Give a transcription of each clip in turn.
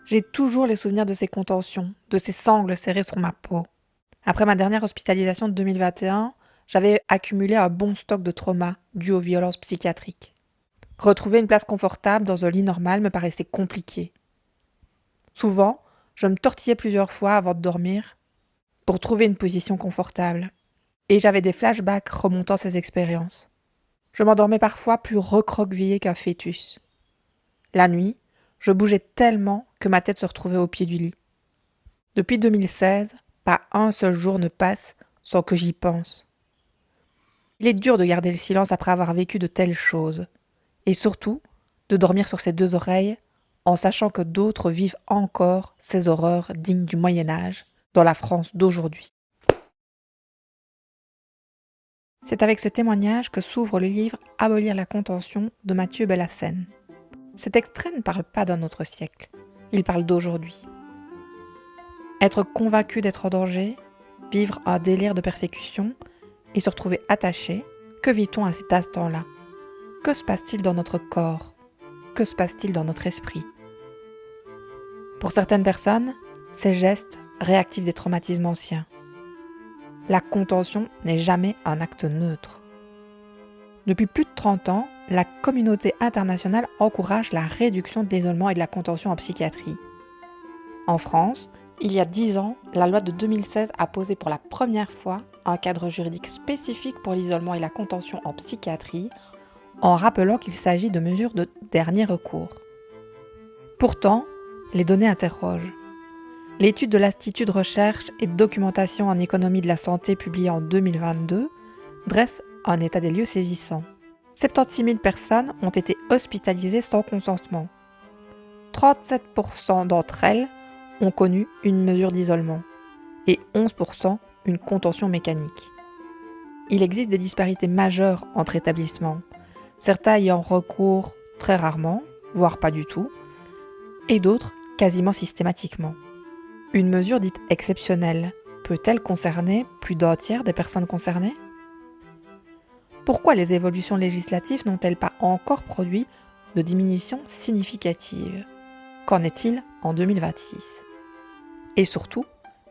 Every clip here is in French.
J'ai toujours les souvenirs de ces contentions, de ces sangles serrées sur ma peau. Après ma dernière hospitalisation de 2021, j'avais accumulé un bon stock de traumas dus aux violences psychiatriques. Retrouver une place confortable dans un lit normal me paraissait compliqué. Souvent, je me tortillais plusieurs fois avant de dormir pour trouver une position confortable. Et j'avais des flashbacks remontant ces expériences. Je m'endormais parfois plus recroquevillé qu'un fœtus. La nuit, je bougeais tellement que ma tête se retrouvait au pied du lit. Depuis 2016, pas un seul jour ne passe sans que j'y pense. Il est dur de garder le silence après avoir vécu de telles choses. Et surtout, de dormir sur ses deux oreilles en sachant que d'autres vivent encore ces horreurs dignes du Moyen Âge dans la France d'aujourd'hui. C'est avec ce témoignage que s'ouvre le livre Abolir la contention de Mathieu Bellassène. Cet extrait ne parle pas d'un autre siècle, il parle d'aujourd'hui. Être convaincu d'être en danger, vivre un délire de persécution et se retrouver attaché, que vit-on à cet instant-là? Que se passe-t-il dans notre corps? Que se passe-t-il dans notre esprit? Pour certaines personnes, ces gestes réactivent des traumatismes anciens. La contention n'est jamais un acte neutre. Depuis plus de 30 ans, la communauté internationale encourage la réduction de l'isolement et de la contention en psychiatrie. En France, il y a 10 ans, la loi de 2016 a posé pour la première fois un cadre juridique spécifique pour l'isolement et la contention en psychiatrie, en rappelant qu'il s'agit de mesures de dernier recours. Pourtant, les données interrogent. L'étude de l'Institut de recherche et de documentation en économie de la santé publiée en 2022 dresse un état des lieux saisissant. 76 000 personnes ont été hospitalisées sans consentement. 37% d'entre elles ont connu une mesure d'isolement et 11% une contention mécanique. Il existe des disparités majeures entre établissements, certains ayant recours très rarement, voire pas du tout, et d'autres quasiment systématiquement. Une mesure dite exceptionnelle peut-elle concerner plus d'un tiers des personnes concernées? Pourquoi les évolutions législatives n'ont-elles pas encore produit de diminution significative? Qu'en est-il en 2026? Et surtout,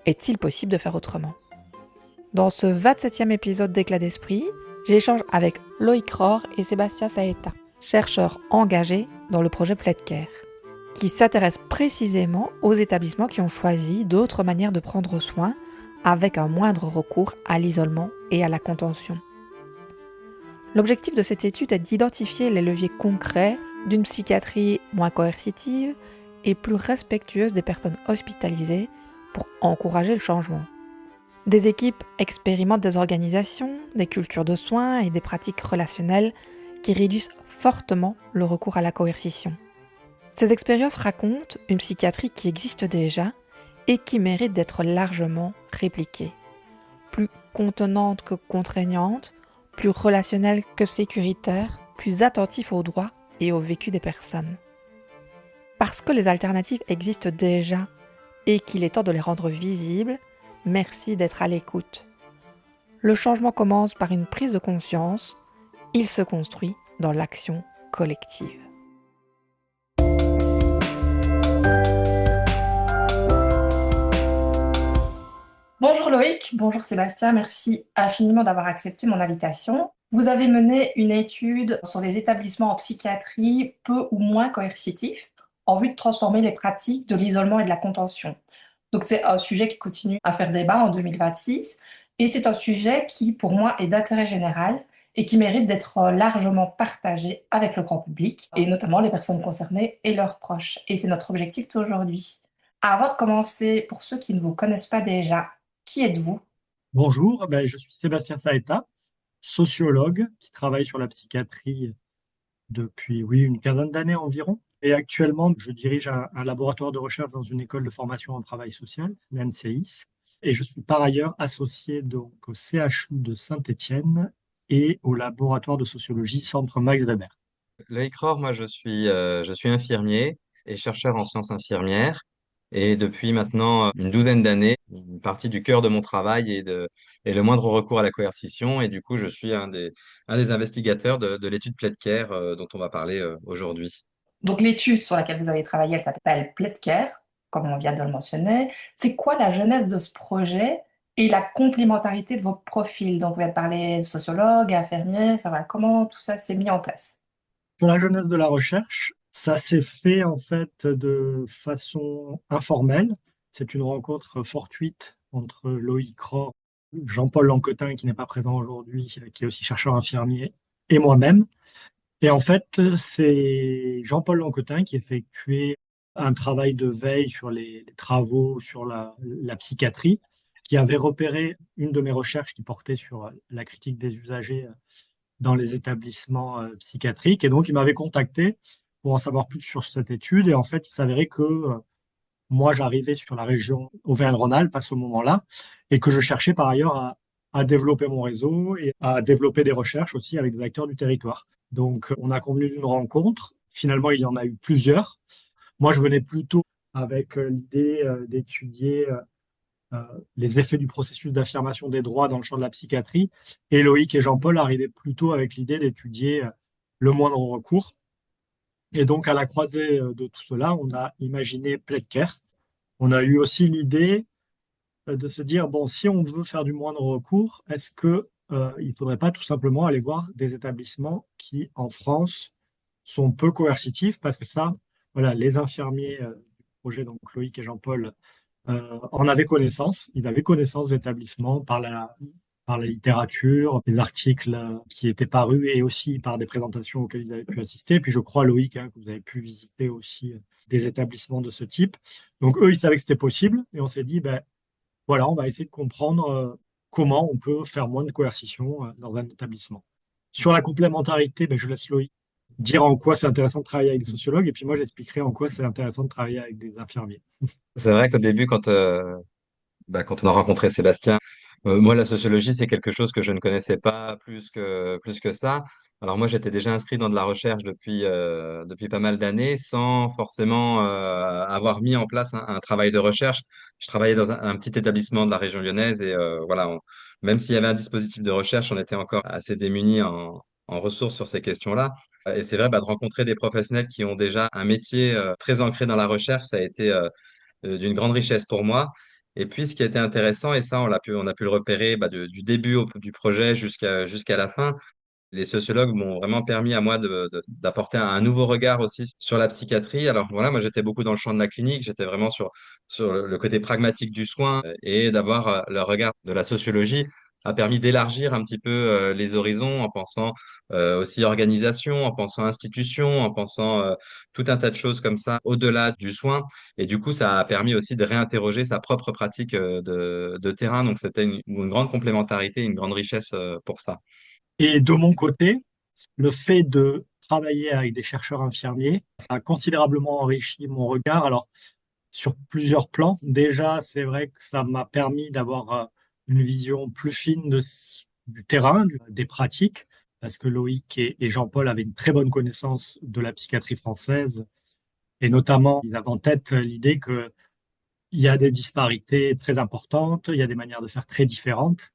est-il possible de faire autrement? Dans ce 27e épisode d'Éclat d'esprit, j'échange avec Loïc Rohr et Sébastien Saeta, chercheurs engagés dans le projet PlaidCare, qui s'intéressent précisément aux établissements qui ont choisi d'autres manières de prendre soin avec un moindre recours à l'isolement et à la contention. L'objectif de cette étude est d'identifier les leviers concrets d'une psychiatrie moins coercitive et plus respectueuse des personnes hospitalisées pour encourager le changement. Des équipes expérimentent des organisations, des cultures de soins et des pratiques relationnelles qui réduisent fortement le recours à la coercition. Ces expériences racontent une psychiatrie qui existe déjà et qui mérite d'être largement répliquée. Plus contenante que contraignante, plus relationnelle que sécuritaire, plus attentif aux droits et au vécu des personnes. Parce que les alternatives existent déjà et qu'il est temps de les rendre visibles, merci d'être à l'écoute. Le changement commence par une prise de conscience, il se construit dans l'action collective. Bonjour Loïc, bonjour Sébastien, merci infiniment d'avoir accepté mon invitation. Vous avez mené une étude sur les établissements en psychiatrie peu ou moins coercitifs en vue de transformer les pratiques de l'isolement et de la contention. Donc c'est un sujet qui continue à faire débat en 2026 et c'est un sujet qui pour moi est d'intérêt général et qui mérite d'être largement partagé avec le grand public et notamment les personnes concernées et leurs proches. Et c'est notre objectif d'aujourd'hui. Avant de commencer, pour ceux qui ne vous connaissent pas déjà, qui êtes-vous? Bonjour, je suis Sébastien Saeta, sociologue qui travaille sur la psychiatrie depuis, oui, une quinzaine d'années environ. Et actuellement, je dirige un laboratoire de recherche dans une école de formation en travail social, l'ANCIS. Et je suis par ailleurs associé donc au CHU de Saint-Étienne et au laboratoire de sociologie Centre Max Weber. Loïc Rohr, moi je suis infirmier et chercheur en sciences infirmières. Et depuis maintenant une douzaine d'années, une partie du cœur de mon travail est le moindre recours à la coercition. Et du coup, je suis un des investigateurs de l'étude PlaidCare dont on va parler aujourd'hui. Donc l'étude sur laquelle vous avez travaillé, elle s'appelle PlaidCare. comme on vient de le mentionner. C'est quoi la genèse de ce projet et la complémentarité de vos profils? Donc, vous avez parlé sociologue, infirmier, enfin, voilà, comment tout ça s'est mis en place? Sur la jeunesse de la recherche, ça s'est fait en fait de façon informelle. C'est une rencontre fortuite entre Loïc Rohr, Jean-Paul Lanquetin, qui n'est pas présent aujourd'hui, qui est aussi chercheur infirmier, et moi-même. Et en fait, c'est Jean-Paul Lanquetin qui effectuait un travail de veille sur les travaux sur la psychiatrie, qui avait repéré une de mes recherches qui portait sur la critique des usagers dans les établissements psychiatriques. Et donc, il m'avait contacté pour en savoir plus sur cette étude. Et en fait, il s'avérait que moi, j'arrivais sur la région Auvergne-Rhône-Alpes à ce moment-là et que je cherchais par ailleurs à développer mon réseau et à développer des recherches aussi avec des acteurs du territoire. Donc, on a convenu d'une rencontre. Finalement, il y en a eu plusieurs. Moi, je venais plutôt avec l'idée d'étudier euh, les effets du processus d'affirmation des droits dans le champ de la psychiatrie. Et Loïc et Jean-Paul arrivaient plutôt avec l'idée d'étudier le moindre recours. Et donc, à la croisée de tout cela, on a imaginé PlaidCare. On a eu aussi l'idée de se dire, bon, si on veut faire du moindre recours, est-ce que il faudrait pas tout simplement aller voir des établissements qui, en France, sont peu coercitifs, parce que ça, voilà, les infirmiers du projet, donc Loïc et Jean-Paul, en avaient connaissance. Ils avaient connaissance d'établissements par la littérature, des articles qui étaient parus et aussi par des présentations auxquelles ils avaient pu assister. Puis je crois, Loïc, hein, que vous avez pu visiter aussi des établissements de ce type. Donc eux, ils savaient que c'était possible et on s'est dit, ben, voilà, on va essayer de comprendre comment on peut faire moins de coercition dans un établissement. Sur la complémentarité, ben, je laisse Loïc dire en quoi c'est intéressant de travailler avec des sociologues et puis moi, j'expliquerai en quoi c'est intéressant de travailler avec des infirmiers. C'est vrai qu'au début, quand on a rencontré Sébastien, moi, la sociologie, c'est quelque chose que je ne connaissais pas plus que ça. Alors moi, j'étais déjà inscrit dans de la recherche depuis pas mal d'années sans forcément avoir mis en place un travail de recherche. Je travaillais dans un petit établissement de la région lyonnaise et voilà, même s'il y avait un dispositif de recherche, on était encore assez démunis en ressources sur ces questions-là. Et c'est vrai, de rencontrer des professionnels qui ont déjà un métier très ancré dans la recherche, ça a été d'une grande richesse pour moi. Et puis, ce qui a été intéressant, et ça, on a pu le repérer du début du projet jusqu'à la fin, les sociologues m'ont vraiment permis à moi d'apporter un nouveau regard aussi sur la psychiatrie. Alors voilà, moi j'étais beaucoup dans le champ de la clinique, j'étais vraiment sur le côté pragmatique du soin et d'avoir le regard de la sociologie a permis d'élargir un petit peu les horizons en pensant aussi organisation, en pensant institution, en pensant tout un tas de choses comme ça au-delà du soin. Et du coup, ça a permis aussi de réinterroger sa propre pratique de terrain. Donc c'était une grande complémentarité, une grande richesse pour ça. Et de mon côté, le fait de travailler avec des chercheurs infirmiers, ça a considérablement enrichi mon regard. Alors, sur plusieurs plans. Déjà, c'est vrai que ça m'a permis d'avoir une vision plus fine du terrain, des pratiques, parce que Loïc et Jean-Paul avaient une très bonne connaissance de la psychiatrie française, et notamment, ils avaient en tête l'idée qu'il y a des disparités très importantes, il y a des manières de faire très différentes.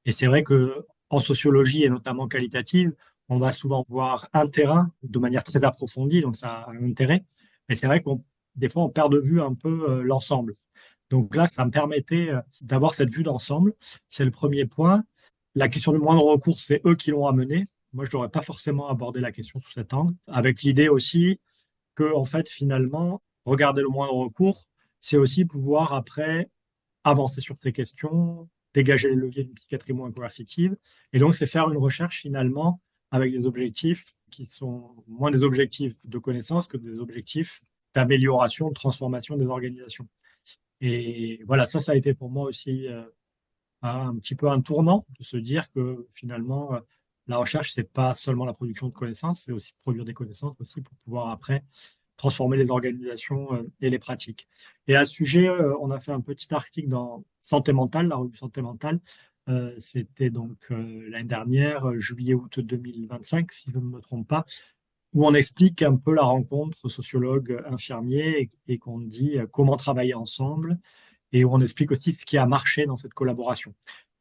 Et c'est vrai que en sociologie, et notamment qualitative, on va souvent voir un terrain de manière très approfondie, donc ça a un intérêt. Mais c'est vrai qu'on des fois, on perd de vue un peu l'ensemble. Donc là, ça me permettait d'avoir cette vue d'ensemble. C'est le premier point. La question du moindre recours, c'est eux qui l'ont amené. Moi, je n'aurais pas forcément abordé la question sous cet angle, avec l'idée aussi que, en fait, finalement, regarder le moindre recours, c'est aussi pouvoir après avancer sur ces questions, dégager les leviers d'une psychiatrie moins coercitive. Et donc, c'est faire une recherche finalement avec des objectifs qui sont moins des objectifs de connaissance que des objectifs d'amélioration, de transformation des organisations. Et voilà, ça a été pour moi aussi un petit peu un tournant de se dire que finalement, la recherche, c'est pas seulement la production de connaissances, c'est aussi produire des connaissances aussi pour pouvoir après transformer les organisations et les pratiques. Et à ce sujet, on a fait un petit article dans Santé mentale, la revue Santé mentale. C'était donc l'année dernière, juillet-août 2025, si je ne me trompe pas, où on explique un peu la rencontre sociologue-infirmier et qu'on dit comment travailler ensemble et où on explique aussi ce qui a marché dans cette collaboration.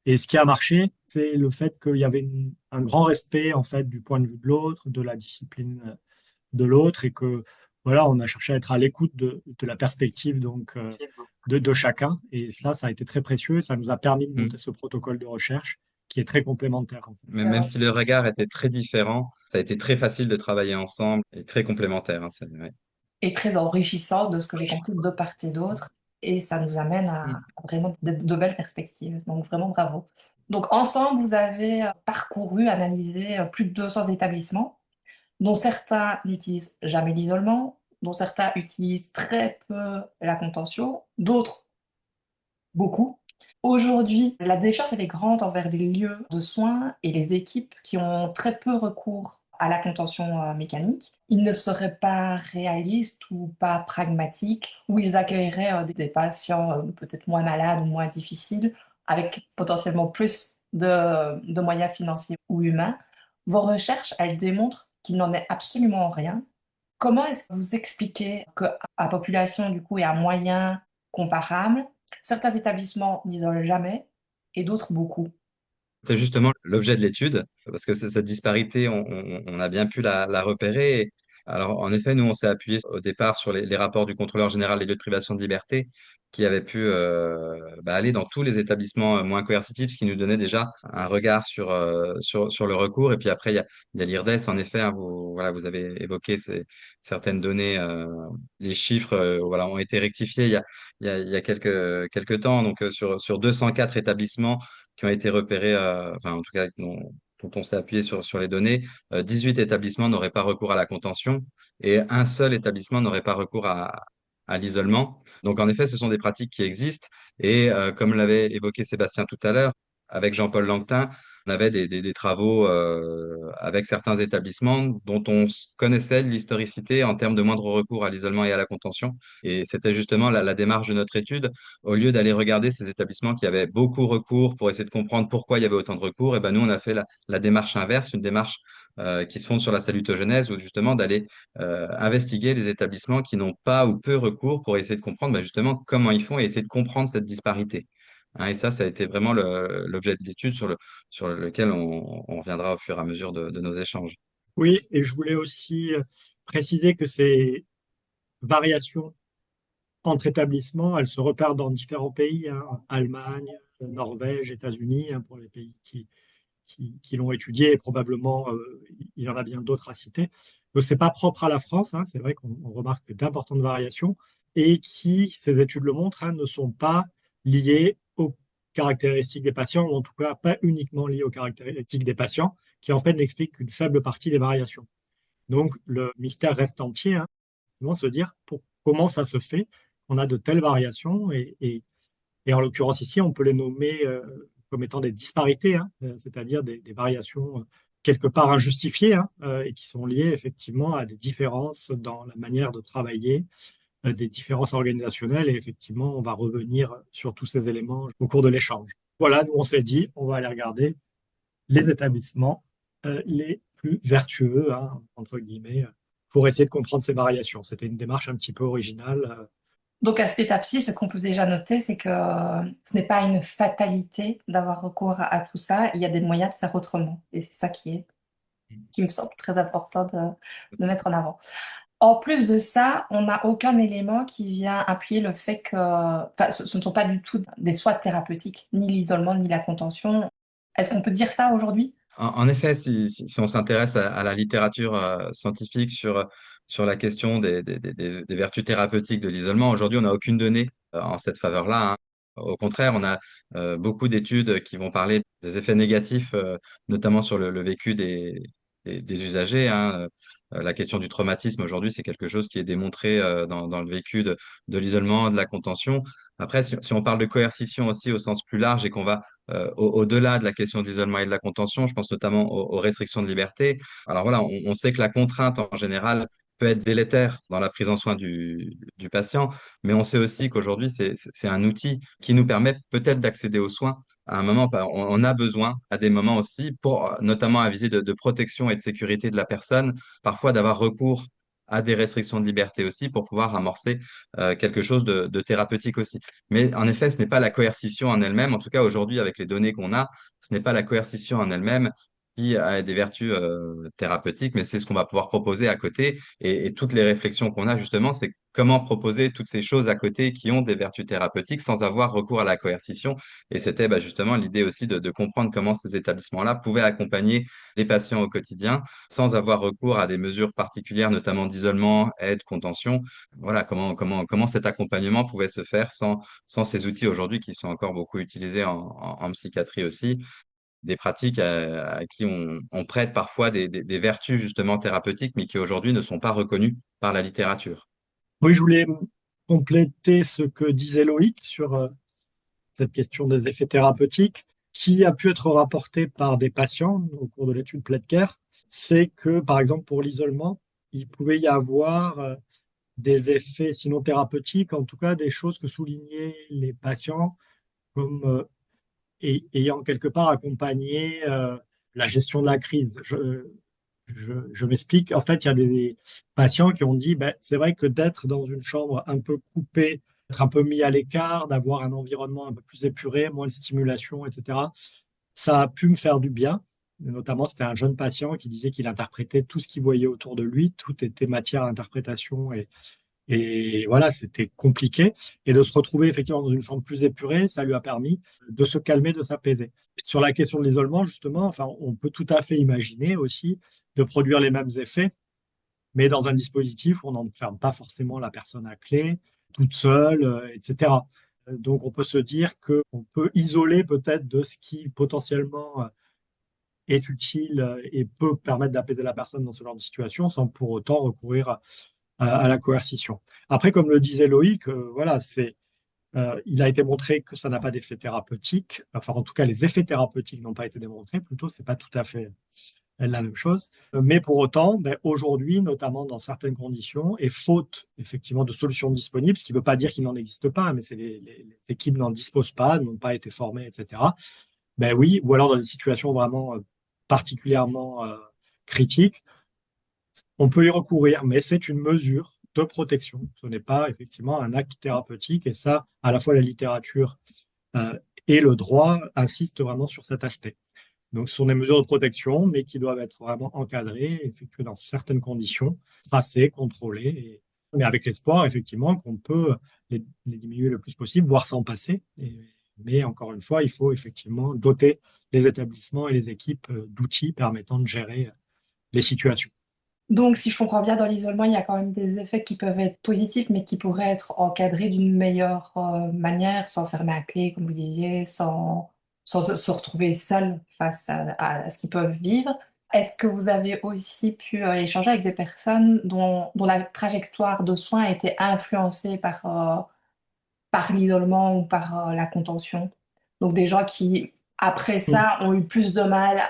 Et ce qui a marché, c'est le fait qu'il y avait un grand respect en fait du point de vue de l'autre, de la discipline de l'autre, et que voilà, on a cherché à être à l'écoute de la perspective donc de chacun. Et ça a été très précieux. Ça nous a permis de Mm. monter ce protocole de recherche qui est très complémentaire, en fait. Même si le regard était très différent, ça a été très facile de travailler ensemble et très complémentaire, hein, ouais. Et très enrichissant de ce que j'ai compris de part et d'autre. Et ça nous amène Mm. à vraiment de belles perspectives. Donc vraiment bravo. Donc ensemble, vous avez parcouru, analysé plus de 200 établissements, dont certains n'utilisent jamais l'isolement, dont certains utilisent très peu la contention, d'autres beaucoup. Aujourd'hui, la décharge elle est grande envers les lieux de soins et les équipes qui ont très peu recours à la contention mécanique. Il ne serait pas réaliste ou pas pragmatique, où ils accueilleraient des patients peut-être moins malades ou moins difficiles, avec potentiellement plus de moyens financiers ou humains. Vos recherches, elles démontrent qu'il n'en est absolument rien. Comment est-ce que vous expliquez qu'à population du coup et à moyens comparables, certains établissements n'isolent jamais et d'autres beaucoup? C'est justement l'objet de l'étude, parce que cette disparité, on a bien pu la repérer. Alors, en effet, nous, on s'est appuyé au départ sur les rapports du contrôleur général des lieux de privation de liberté, qui avait pu aller dans tous les établissements moins coercitifs, ce qui nous donnait déjà un regard sur le recours. Et puis après, il y a l'IRDES, en effet, hein, voilà, vous avez évoqué certaines données. Les chiffres voilà, ont été rectifiés il y a quelques temps. Donc, sur 204 établissements, qui ont été repérés, enfin en tout cas dont on s'est appuyé sur les données, 18 établissements n'auraient pas recours à la contention et un seul établissement n'aurait pas recours à l'isolement. Donc en effet, ce sont des pratiques qui existent et comme l'avait évoqué Sébastien tout à l'heure, avec Jean-Paul Langtin, on avait des travaux avec certains établissements dont on connaissait l'historicité en termes de moindre recours à l'isolement et à la contention. Et c'était justement la démarche de notre étude. Au lieu d'aller regarder ces établissements qui avaient beaucoup recours pour essayer de comprendre pourquoi il y avait autant de recours, et ben nous, on a fait la démarche inverse, une démarche qui se fonde sur la salutogenèse, ou justement d'aller investiguer les établissements qui n'ont pas ou peu recours pour essayer de comprendre justement comment ils font et essayer de comprendre cette disparité. Hein, et ça a été vraiment l'objet de l'étude sur lequel on reviendra au fur et à mesure de nos échanges. Oui, et je voulais aussi préciser que ces variations entre établissements, elles se repèrent dans différents pays, hein, Allemagne, Norvège, États-Unis, hein, pour les pays qui l'ont étudié, et probablement il y en a bien d'autres à citer. Donc c'est pas propre à la France, hein, c'est vrai qu'on remarque d'importantes variations, et qui, ces études le montrent, hein, ne sont pas liées aux caractéristiques des patients, ou en tout cas pas uniquement liées aux caractéristiques des patients, qui en fait n'expliquent qu'une faible partie des variations. Donc le mystère reste entier, hein, se dire comment ça se fait qu'on a de telles variations, et en l'occurrence ici, on peut les nommer comme étant des disparités, hein, c'est-à-dire des variations quelque part injustifiées, hein, et qui sont liées effectivement à des différences dans la manière de travailler, des différences organisationnelles, et effectivement, on va revenir sur tous ces éléments au cours de l'échange. Voilà, nous on s'est dit, on va aller regarder les établissements les plus vertueux, hein, entre guillemets, pour essayer de comprendre ces variations. C'était une démarche un petit peu originale. Donc à cette étape-ci, ce qu'on peut déjà noter, c'est que ce n'est pas une fatalité d'avoir recours à tout ça. Il y a des moyens de faire autrement. Et c'est ça qui me semble très important de mettre en avant. En plus de ça, on n'a aucun élément qui vient appuyer le fait que, enfin, ce ne sont pas du tout des soins thérapeutiques, ni l'isolement, ni la contention. Est-ce qu'on peut dire ça aujourd'hui? En effet, si on s'intéresse à la littérature scientifique sur la question des vertus thérapeutiques de l'isolement, aujourd'hui, on n'a aucune donnée en cette faveur-là, hein. Au contraire, on a beaucoup d'études qui vont parler des effets négatifs, notamment sur le vécu des usagers, hein. La question du traumatisme aujourd'hui, c'est quelque chose qui est démontré dans le vécu de l'isolement, de la contention. Après, si on parle de coercition aussi au sens plus large et qu'on va au-delà de la question de l'isolement et de la contention, je pense notamment aux restrictions de liberté. Alors voilà, on sait que la contrainte en général peut être délétère dans la prise en soin du patient, mais on sait aussi qu'aujourd'hui, c'est un outil qui nous permet peut-être d'accéder aux soins à un moment. On a besoin à des moments aussi, pour notamment à visée de protection et de sécurité de la personne, parfois d'avoir recours à des restrictions de liberté aussi pour pouvoir amorcer quelque chose de thérapeutique aussi. Mais en effet, ce n'est pas la coercition en elle-même. En tout cas, aujourd'hui, avec les données qu'on a, ce n'est pas la coercition en elle-même qui a des vertus thérapeutiques, mais c'est ce qu'on va pouvoir proposer à côté. Et toutes les réflexions qu'on a justement, c'est comment proposer toutes ces choses à côté qui ont des vertus thérapeutiques sans avoir recours à la coercition. Et c'était justement l'idée aussi de comprendre comment ces établissements-là pouvaient accompagner les patients au quotidien sans avoir recours à des mesures particulières, notamment d'isolement, aide, contention. Voilà, comment cet accompagnement pouvait se faire sans ces outils aujourd'hui qui sont encore beaucoup utilisés en psychiatrie aussi, des pratiques à qui on prête parfois des vertus justement thérapeutiques, mais qui aujourd'hui ne sont pas reconnues par la littérature. Oui, je voulais compléter ce que disait Loïc sur cette question des effets thérapeutiques, qui a pu être rapporté par des patients au cours de l'étude Pledker, c'est que, par exemple, pour l'isolement, il pouvait y avoir des effets, sinon thérapeutiques, en tout cas des choses que soulignaient les patients comme ayant quelque part accompagné la gestion de la crise. Je m'explique. En fait, il y a des patients qui ont dit, ben, c'est vrai que d'être dans une chambre un peu coupée, d'être un peu mis à l'écart, d'avoir un environnement un peu plus épuré, moins de stimulation, etc., ça a pu me faire du bien. Et notamment, c'était un jeune patient qui disait qu'il interprétait tout ce qu'il voyait autour de lui, tout était matière à interprétation et voilà, c'était compliqué. Et de se retrouver effectivement dans une chambre plus épurée, ça lui a permis de se calmer, de s'apaiser. Sur la question de l'isolement, justement, enfin, on peut tout à fait imaginer aussi de produire les mêmes effets, mais dans un dispositif où on n'enferme pas forcément la personne à clé, toute seule, etc. Donc on peut se dire qu'on peut isoler peut-être de ce qui potentiellement est utile et peut permettre d'apaiser la personne dans ce genre de situation sans pour autant recourir à la coercition. Après, comme le disait Loïc, voilà, il a été montré que ça n'a pas d'effet thérapeutique. Enfin, en tout cas, les effets thérapeutiques n'ont pas été démontrés. Plutôt, c'est pas tout à fait la même chose. Mais pour autant, ben, aujourd'hui, notamment dans certaines conditions, et faute effectivement de solutions disponibles, ce qui ne veut pas dire qu'il n'en existe pas, mais c'est les équipes n'en disposent pas, n'ont pas été formées, etc. Ben oui, ou alors dans des situations vraiment particulièrement critiques, on peut y recourir, mais c'est une mesure de protection. Ce n'est pas effectivement un acte thérapeutique, et ça, à la fois la littérature euh, et le droit insistent vraiment sur cet aspect. Donc, ce sont des mesures de protection, mais qui doivent être vraiment encadrées, effectuées dans certaines conditions, tracées, contrôlées, mais avec l'espoir, effectivement, qu'on peut les diminuer le plus possible, voire s'en passer. Mais encore une fois, il faut effectivement doter les établissements et les équipes d'outils permettant de gérer les situations. Donc, si je comprends bien, dans l'isolement, il y a quand même des effets qui peuvent être positifs, mais qui pourraient être encadrés d'une meilleure manière, sans fermer à clé, comme vous disiez, sans se retrouver seul face à ce qu'ils peuvent vivre. Est-ce que vous avez aussi pu échanger avec des personnes dont la trajectoire de soins a été influencée par l'isolement ou par la contention? Donc, des gens qui, après ça, ont eu plus de mal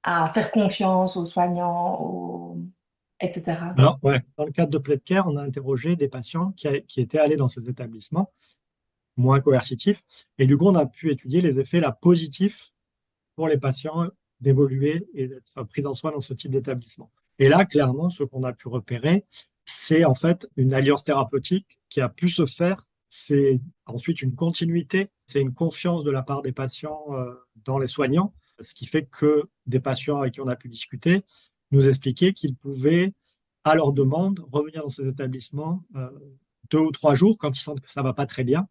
à faire confiance aux soignants, etc. Alors, ouais, dans le cadre de PledCare, on a interrogé des patients qui étaient allés dans ces établissements moins coercitifs. Et du coup, on a pu étudier les effets là, positifs pour les patients d'évoluer et d'être pris en soin dans ce type d'établissement. Et là, clairement, ce qu'on a pu repérer, c'est en fait une alliance thérapeutique qui a pu se faire. C'est ensuite une continuité, c'est une confiance de la part des patients dans les soignants, ce qui fait que des patients avec qui on a pu discuter nous expliquaient qu'ils pouvaient, à leur demande, revenir dans ces établissements 2 ou 3 jours quand ils sentent que ça va pas très bien,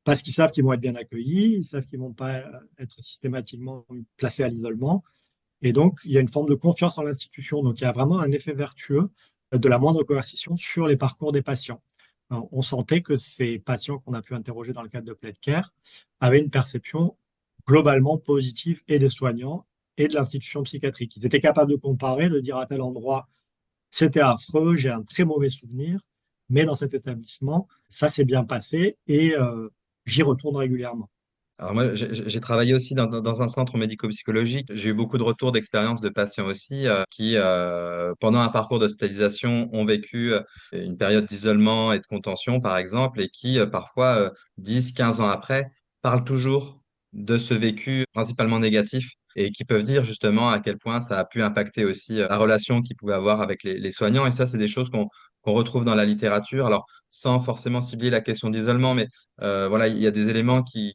parce qu'ils savent qu'ils vont être bien accueillis, ils savent qu'ils vont pas être systématiquement placés à l'isolement. Et donc, il y a une forme de confiance en l'institution. Donc, il y a vraiment un effet vertueux de la moindre coercition sur les parcours des patients. Alors, on sentait que ces patients qu'on a pu interroger dans le cadre de PledCare avaient une perception globalement positive et des soignants et de l'institution psychiatrique. Ils étaient capables de comparer, de dire à tel endroit, c'était affreux, j'ai un très mauvais souvenir, mais dans cet établissement, ça s'est bien passé et j'y retourne régulièrement. Alors moi, j'ai travaillé aussi dans un centre médico-psychologique. J'ai eu beaucoup de retours d'expérience de patients aussi qui, pendant un parcours d'hospitalisation, ont vécu une période d'isolement et de contention, par exemple, et qui, parfois, 10, 15 ans après, parlent toujours de ce vécu principalement négatif et qui peuvent dire justement à quel point ça a pu impacter aussi la relation qu'ils pouvaient avoir avec les soignants. Et ça, c'est des choses qu'on retrouve dans la littérature. Alors, sans forcément cibler la question d'isolement, mais voilà, il y a des éléments qui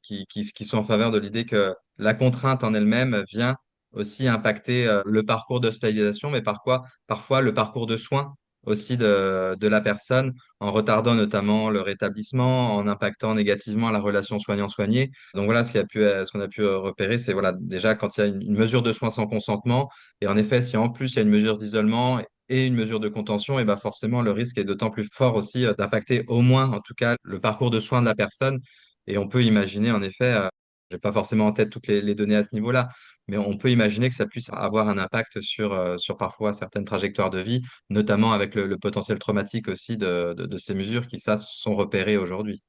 sont en faveur de l'idée que la contrainte en elle-même vient aussi impacter le parcours d'hospitalisation, mais parfois le parcours de soins aussi de la personne, en retardant notamment le rétablissement, en impactant négativement la relation soignant-soigné. Donc voilà, ce qu'on a pu repérer, c'est voilà, déjà quand il y a une mesure de soins sans consentement, et en effet, si en plus il y a une mesure d'isolement et une mesure de contention, et ben forcément le risque est d'autant plus fort aussi d'impacter au moins, en tout cas, le parcours de soins de la personne. Et on peut imaginer en effet, je n'ai pas forcément en tête toutes les données à ce niveau-là, mais on peut imaginer que ça puisse avoir un impact sur parfois certaines trajectoires de vie, notamment avec le potentiel traumatique aussi de ces mesures qui, ça, sont repérées aujourd'hui.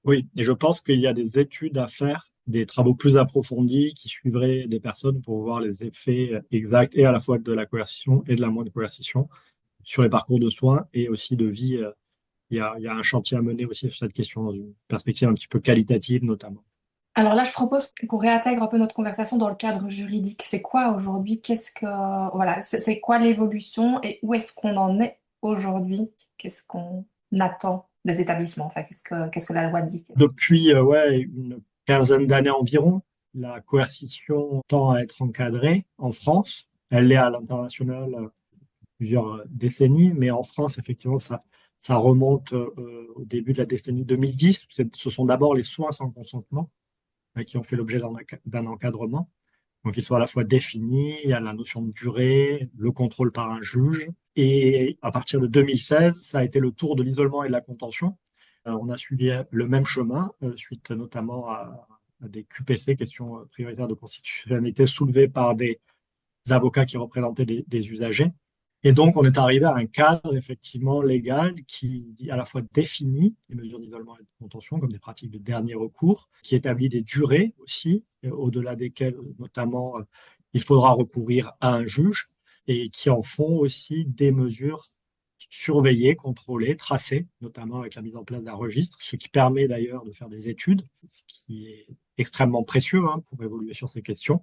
Oui, et je pense qu'il y a des études à faire, des travaux plus approfondis qui suivraient des personnes pour voir les effets exacts et à la fois de la coercition et de la moins de coercition sur les parcours de soins et aussi de vie. Il y a un chantier à mener aussi sur cette question dans une perspective un petit peu qualitative notamment. Alors là, je propose qu'on réintègre un peu notre conversation dans le cadre juridique. C'est quoi aujourd'hui? Voilà, c'est quoi l'évolution et où est-ce qu'on en est aujourd'hui? Qu'est-ce qu'on attend des établissements? Enfin, qu'est-ce que la loi dit? Depuis ouais, une quinzaine d'années environ, la coercition tend à être encadrée en France. Elle l'est à l'international plusieurs décennies, mais en France, effectivement, ça remonte au début de la décennie 2010. Ce sont d'abord les soins sans consentement qui ont fait l'objet d'un encadrement. Donc, ils sont à la fois définis, il y a la notion de durée, le contrôle par un juge. Et à partir de 2016, ça a été le tour de l'isolement et de la contention. On a suivi le même chemin, suite notamment à des QPC, questions prioritaires de constitutionnalité, soulevées par des avocats qui représentaient des usagers. Et donc, on est arrivé à un cadre effectivement légal qui à la fois définit les mesures d'isolement et de contention comme des pratiques de dernier recours, qui établit des durées aussi, au-delà desquelles notamment il faudra recourir à un juge, et qui en font aussi des mesures surveillées, contrôlées, tracées, notamment avec la mise en place d'un registre, ce qui permet d'ailleurs de faire des études, ce qui est extrêmement précieux pour évoluer sur ces questions.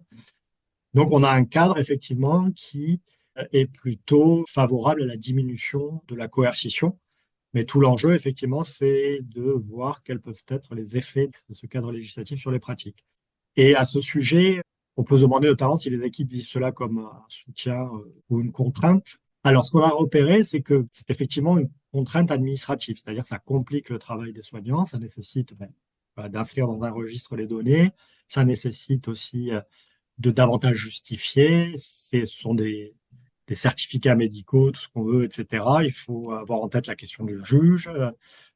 Donc, on a un cadre, effectivement, qui est plutôt favorable à la diminution de la coercition. Mais tout l'enjeu, effectivement, c'est de voir quels peuvent être les effets de ce cadre législatif sur les pratiques. Et à ce sujet, on peut se demander notamment si les équipes vivent cela comme un soutien ou une contrainte. Alors, ce qu'on a repéré, c'est que c'est effectivement une contrainte administrative, c'est-à-dire que ça complique le travail des soignants, ça nécessite d'inscrire dans un registre les données, ça nécessite aussi de davantage justifier. Ce sont des certificats médicaux, tout ce qu'on veut, etc. Il faut avoir en tête la question du juge.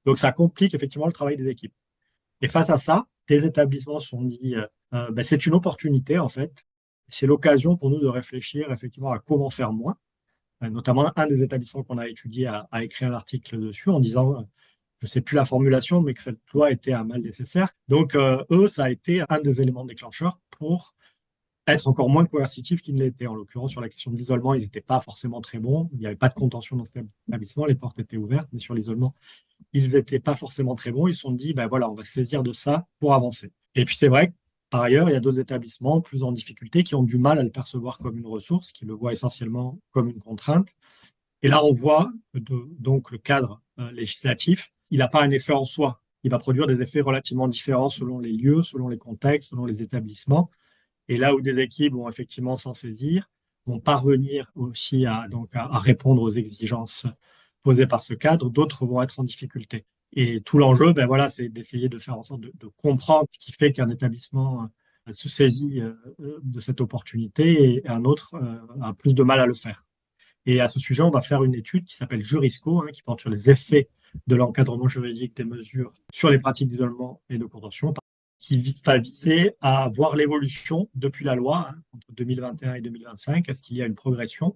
Donc, ça complique effectivement le travail des équipes. Et face à ça, des établissements se sont dit, c'est une opportunité en fait. C'est l'occasion pour nous de réfléchir effectivement à comment faire moins. Notamment, un des établissements qu'on a étudié a écrit un article dessus en disant, je ne sais plus la formulation, mais que cette loi était un mal nécessaire. Donc, eux, ça a été un des éléments déclencheurs pour être encore moins coercitif qu'ils ne l'étaient. En l'occurrence, sur la question de l'isolement, ils n'étaient pas forcément très bons. Il n'y avait pas de contention dans cet établissement, les portes étaient ouvertes, mais sur l'isolement, ils n'étaient pas forcément très bons. Ils se sont dit, ben voilà, on va se saisir de ça pour avancer. Et puis c'est vrai que par ailleurs, il y a d'autres établissements plus en difficulté qui ont du mal à le percevoir comme une ressource, qui le voient essentiellement comme une contrainte. Et là, on voit que donc le cadre législatif, il n'a pas un effet en soi. Il va produire des effets relativement différents selon les lieux, selon les contextes, selon les établissements. Et là où des équipes vont effectivement s'en saisir, vont parvenir aussi à répondre aux exigences posées par ce cadre, d'autres vont être en difficulté. Et tout l'enjeu, ben voilà, c'est d'essayer de faire en sorte de comprendre ce qui fait qu'un établissement se saisit de cette opportunité et un autre a plus de mal à le faire. Et à ce sujet, on va faire une étude qui s'appelle Jurisco, qui porte sur les effets de l'encadrement juridique des mesures sur les pratiques d'isolement et de contention, qui va viser à voir l'évolution depuis la loi entre 2021 et 2025. Est-ce qu'il y a une progression?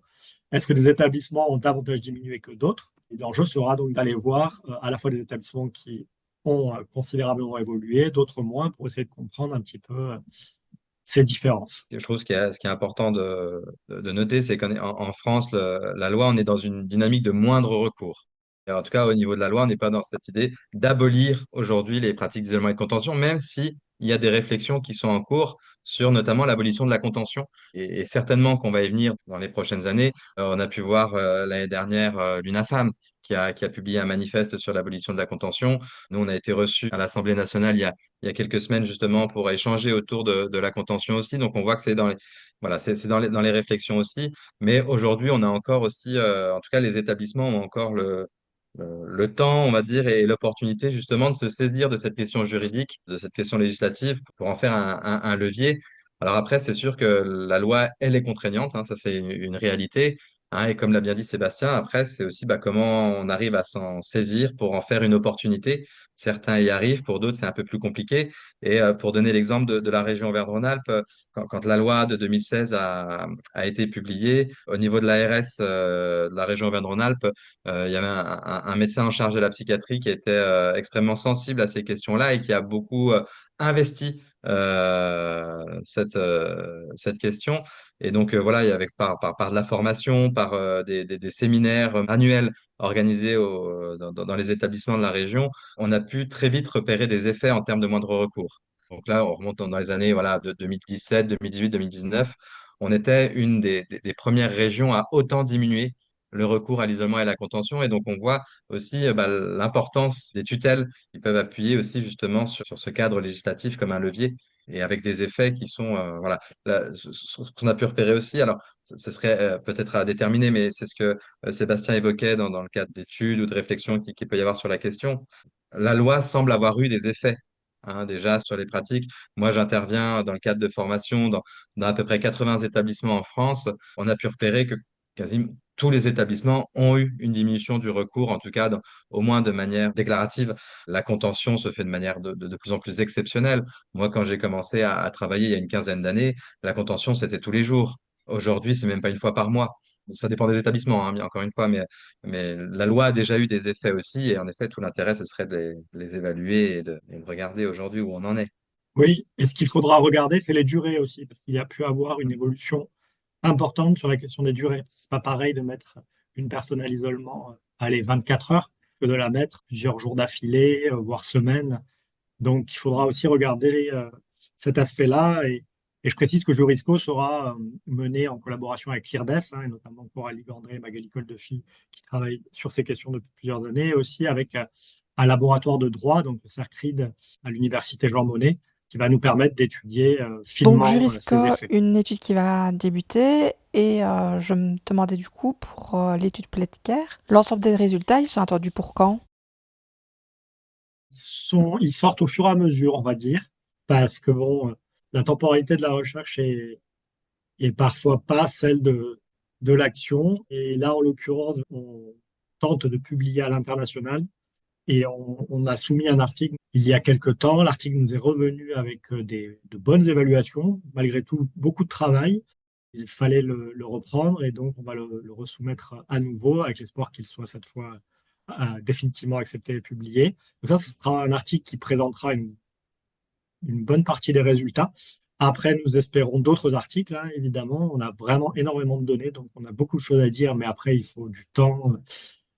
Est-ce que les établissements ont davantage diminué que d'autres? Et l'enjeu sera donc d'aller voir à la fois des établissements qui ont considérablement évolué, d'autres moins, pour essayer de comprendre un petit peu ces différences. Je trouve ce qui est important de noter, c'est qu'en France, la loi, on est dans une dynamique de moindre recours. Et en tout cas, au niveau de la loi, on n'est pas dans cette idée d'abolir aujourd'hui les pratiques d'isolement et de contention, même si il y a des réflexions qui sont en cours, sur notamment l'abolition de la contention. Et certainement qu'on va y venir dans les prochaines années. On a pu voir l'année dernière l'UNAFAM qui a publié un manifeste sur l'abolition de la contention. Nous, on a été reçus à l'Assemblée nationale il y a quelques semaines justement pour échanger autour de la contention aussi. Donc, on voit que c'est voilà, c'est dans les réflexions aussi. Mais aujourd'hui, on a encore aussi, en tout cas, les établissements ont encore le temps, on va dire, et l'opportunité justement de se saisir de cette question juridique, de cette question législative pour en faire un levier. Alors après, c'est sûr que la loi, elle est contraignante, hein, ça c'est une réalité. Hein, et comme l'a bien dit Sébastien, après, c'est aussi comment on arrive à s'en saisir pour en faire une opportunité. Certains y arrivent, pour d'autres, c'est un peu plus compliqué. Et pour donner l'exemple de la région Auvergne-Rhône-Alpes, quand la loi de 2016 a été publiée, au niveau de l'ARS de la région Auvergne-Rhône-Alpes, il y avait un médecin en charge de la psychiatrie qui était extrêmement sensible à ces questions-là et qui a beaucoup investi cette question. Et donc, voilà, il y avait par de la formation, par des séminaires annuels organisés dans les établissements de la région, on a pu très vite repérer des effets en termes de moindre recours. Donc là, on remonte dans les années voilà, de 2017, 2018, 2019. On était une des premières régions à autant diminuer le recours à l'isolement et à la contention. Et donc, on voit aussi l'importance des tutelles qui peuvent appuyer aussi justement sur ce cadre législatif comme un levier et avec des effets qui sont, voilà, ce qu'on a pu repérer aussi. Alors, ce serait peut-être à déterminer, mais c'est ce que Sébastien évoquait dans le cadre d'études ou de réflexions qui peut y avoir sur la question. La loi semble avoir eu des effets. Hein, déjà sur les pratiques. Moi, j'interviens dans le cadre de formation dans à peu près 80 établissements en France. On a pu repérer que quasiment tous les établissements ont eu une diminution du recours, en tout cas, au moins de manière déclarative. La contention se fait de manière de plus en plus exceptionnelle. Moi, quand j'ai commencé à travailler il y a une quinzaine d'années, la contention, c'était tous les jours. Aujourd'hui, c'est même pas une fois par mois. Ça dépend des établissements, hein, bien encore une fois, mais la loi a déjà eu des effets aussi. Et en effet, tout l'intérêt, ce serait de les évaluer et de regarder aujourd'hui où on en est. Oui, et ce qu'il faudra regarder, c'est les durées aussi, parce qu'il y a pu avoir une évolution importante sur la question des durées. C'est pas pareil de mettre une personne à l'isolement, allez, 24 heures, que de la mettre plusieurs jours d'affilée, voire semaines. Donc, il faudra aussi regarder cet aspect-là. Et je précise que Jurisco sera mené en collaboration avec l'IRDES, hein, et notamment Coralie Gandré et Magali Coldefi, qui travaillent sur ces questions depuis plusieurs années, et aussi avec un laboratoire de droit, donc le CERCRID, à l'Université Jean Monnet, qui va nous permettre d'étudier Donc finement ces Jurisco, effets. une étude qui va débuter et je me demandais du coup pour l'étude Pletker, l'ensemble des résultats, ils sont attendus pour quand? Ils sortent au fur et à mesure, on va dire, parce que bon, la temporalité de la recherche est parfois pas celle de l'action. Et là, en l'occurrence, on tente de publier à l'international et on a soumis un article il y a quelque temps. L'article nous est revenu avec de bonnes évaluations, malgré tout beaucoup de travail. Il fallait le reprendre et donc on va le resoumettre à nouveau avec l'espoir qu'il soit cette fois définitivement accepté et publié. Donc ça, ce sera un article qui présentera une bonne partie des résultats. Après, nous espérons d'autres articles, hein, évidemment. On a vraiment énormément de données, donc on a beaucoup de choses à dire, mais après, il faut du temps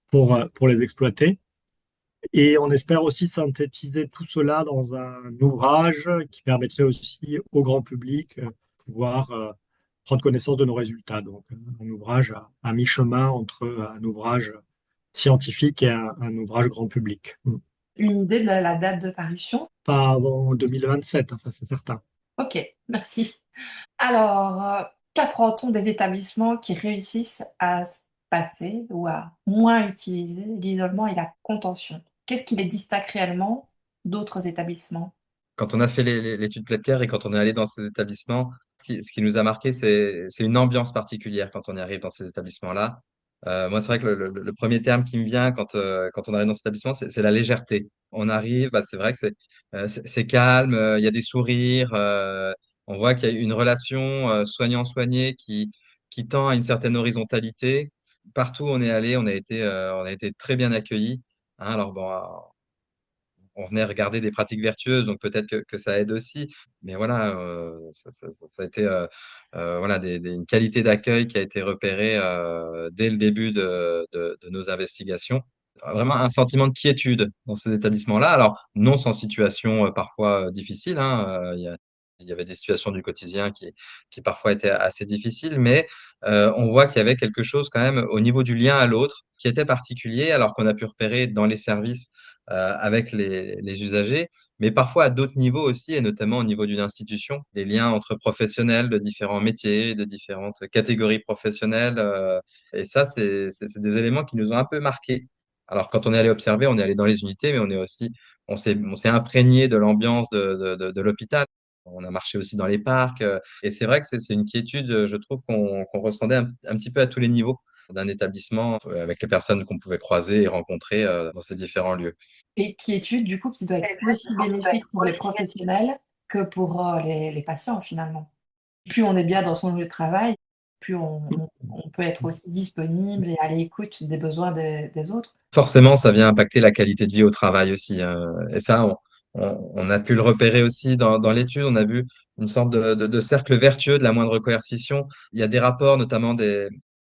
pour les exploiter. Et on espère aussi synthétiser tout cela dans un ouvrage qui permettrait aussi au grand public pouvoir prendre connaissance de nos résultats. Donc, un ouvrage à mi-chemin entre un ouvrage scientifique et un ouvrage grand public. Une idée de la date de parution? Pas avant 2027, hein, ça c'est certain. Ok, merci. Alors, qu'apprend-on des établissements qui réussissent à se passer ou à moins utiliser l'isolement et la contention? Qu'est-ce qui les distingue réellement d'autres établissements? Quand on a fait l'étude Pletker et quand on est allé dans ces établissements, ce qui nous a marqué, c'est une ambiance particulière quand on y arrive dans ces établissements-là. Moi, c'est vrai que le premier terme qui me vient quand on arrive dans ces établissements, c'est la légèreté. On arrive, bah, c'est vrai que c'est calme, il y a des sourires, on voit qu'il y a une relation soignant-soigné qui tend à une certaine horizontalité. Partout où on est allé, on a été très bien accueillis. Hein, alors bon, on venait regarder des pratiques vertueuses, donc peut-être que ça aide aussi. Mais voilà, ça a été voilà, une qualité d'accueil qui a été repérée dès le début de nos investigations. Vraiment un sentiment de quiétude dans ces établissements-là. Alors, non sans situation parfois difficile, hein, Il y avait des situations du quotidien qui parfois étaient assez difficiles, mais on voit qu'il y avait quelque chose quand même au niveau du lien à l'autre qui était particulier, alors qu'on a pu repérer dans les services avec les usagers, mais parfois à d'autres niveaux aussi, et notamment au niveau d'une institution, des liens entre professionnels de différents métiers, de différentes catégories professionnelles. Et ça, c'est des éléments qui nous ont un peu marqués. Alors, quand on est allé observer, on est allé dans les unités, mais on s'est imprégné de l'ambiance de l'hôpital. On a marché aussi dans les parcs. Et c'est vrai que c'est une quiétude, je trouve, qu'on ressentait un petit peu à tous les niveaux d'un établissement avec les personnes qu'on pouvait croiser et rencontrer dans ces différents lieux. Et quiétude, du coup, qui doit être aussi bénéfique pour les professionnels que pour les patients, finalement. Plus on est bien dans son lieu de travail, plus on peut être aussi disponible et à l'écoute des besoins des autres. Forcément, ça vient impacter la qualité de vie au travail aussi, hein. Et ça, on a pu le repérer aussi dans l'étude. On a vu une sorte de cercle vertueux de la moindre coercition. Il y a des rapports, notamment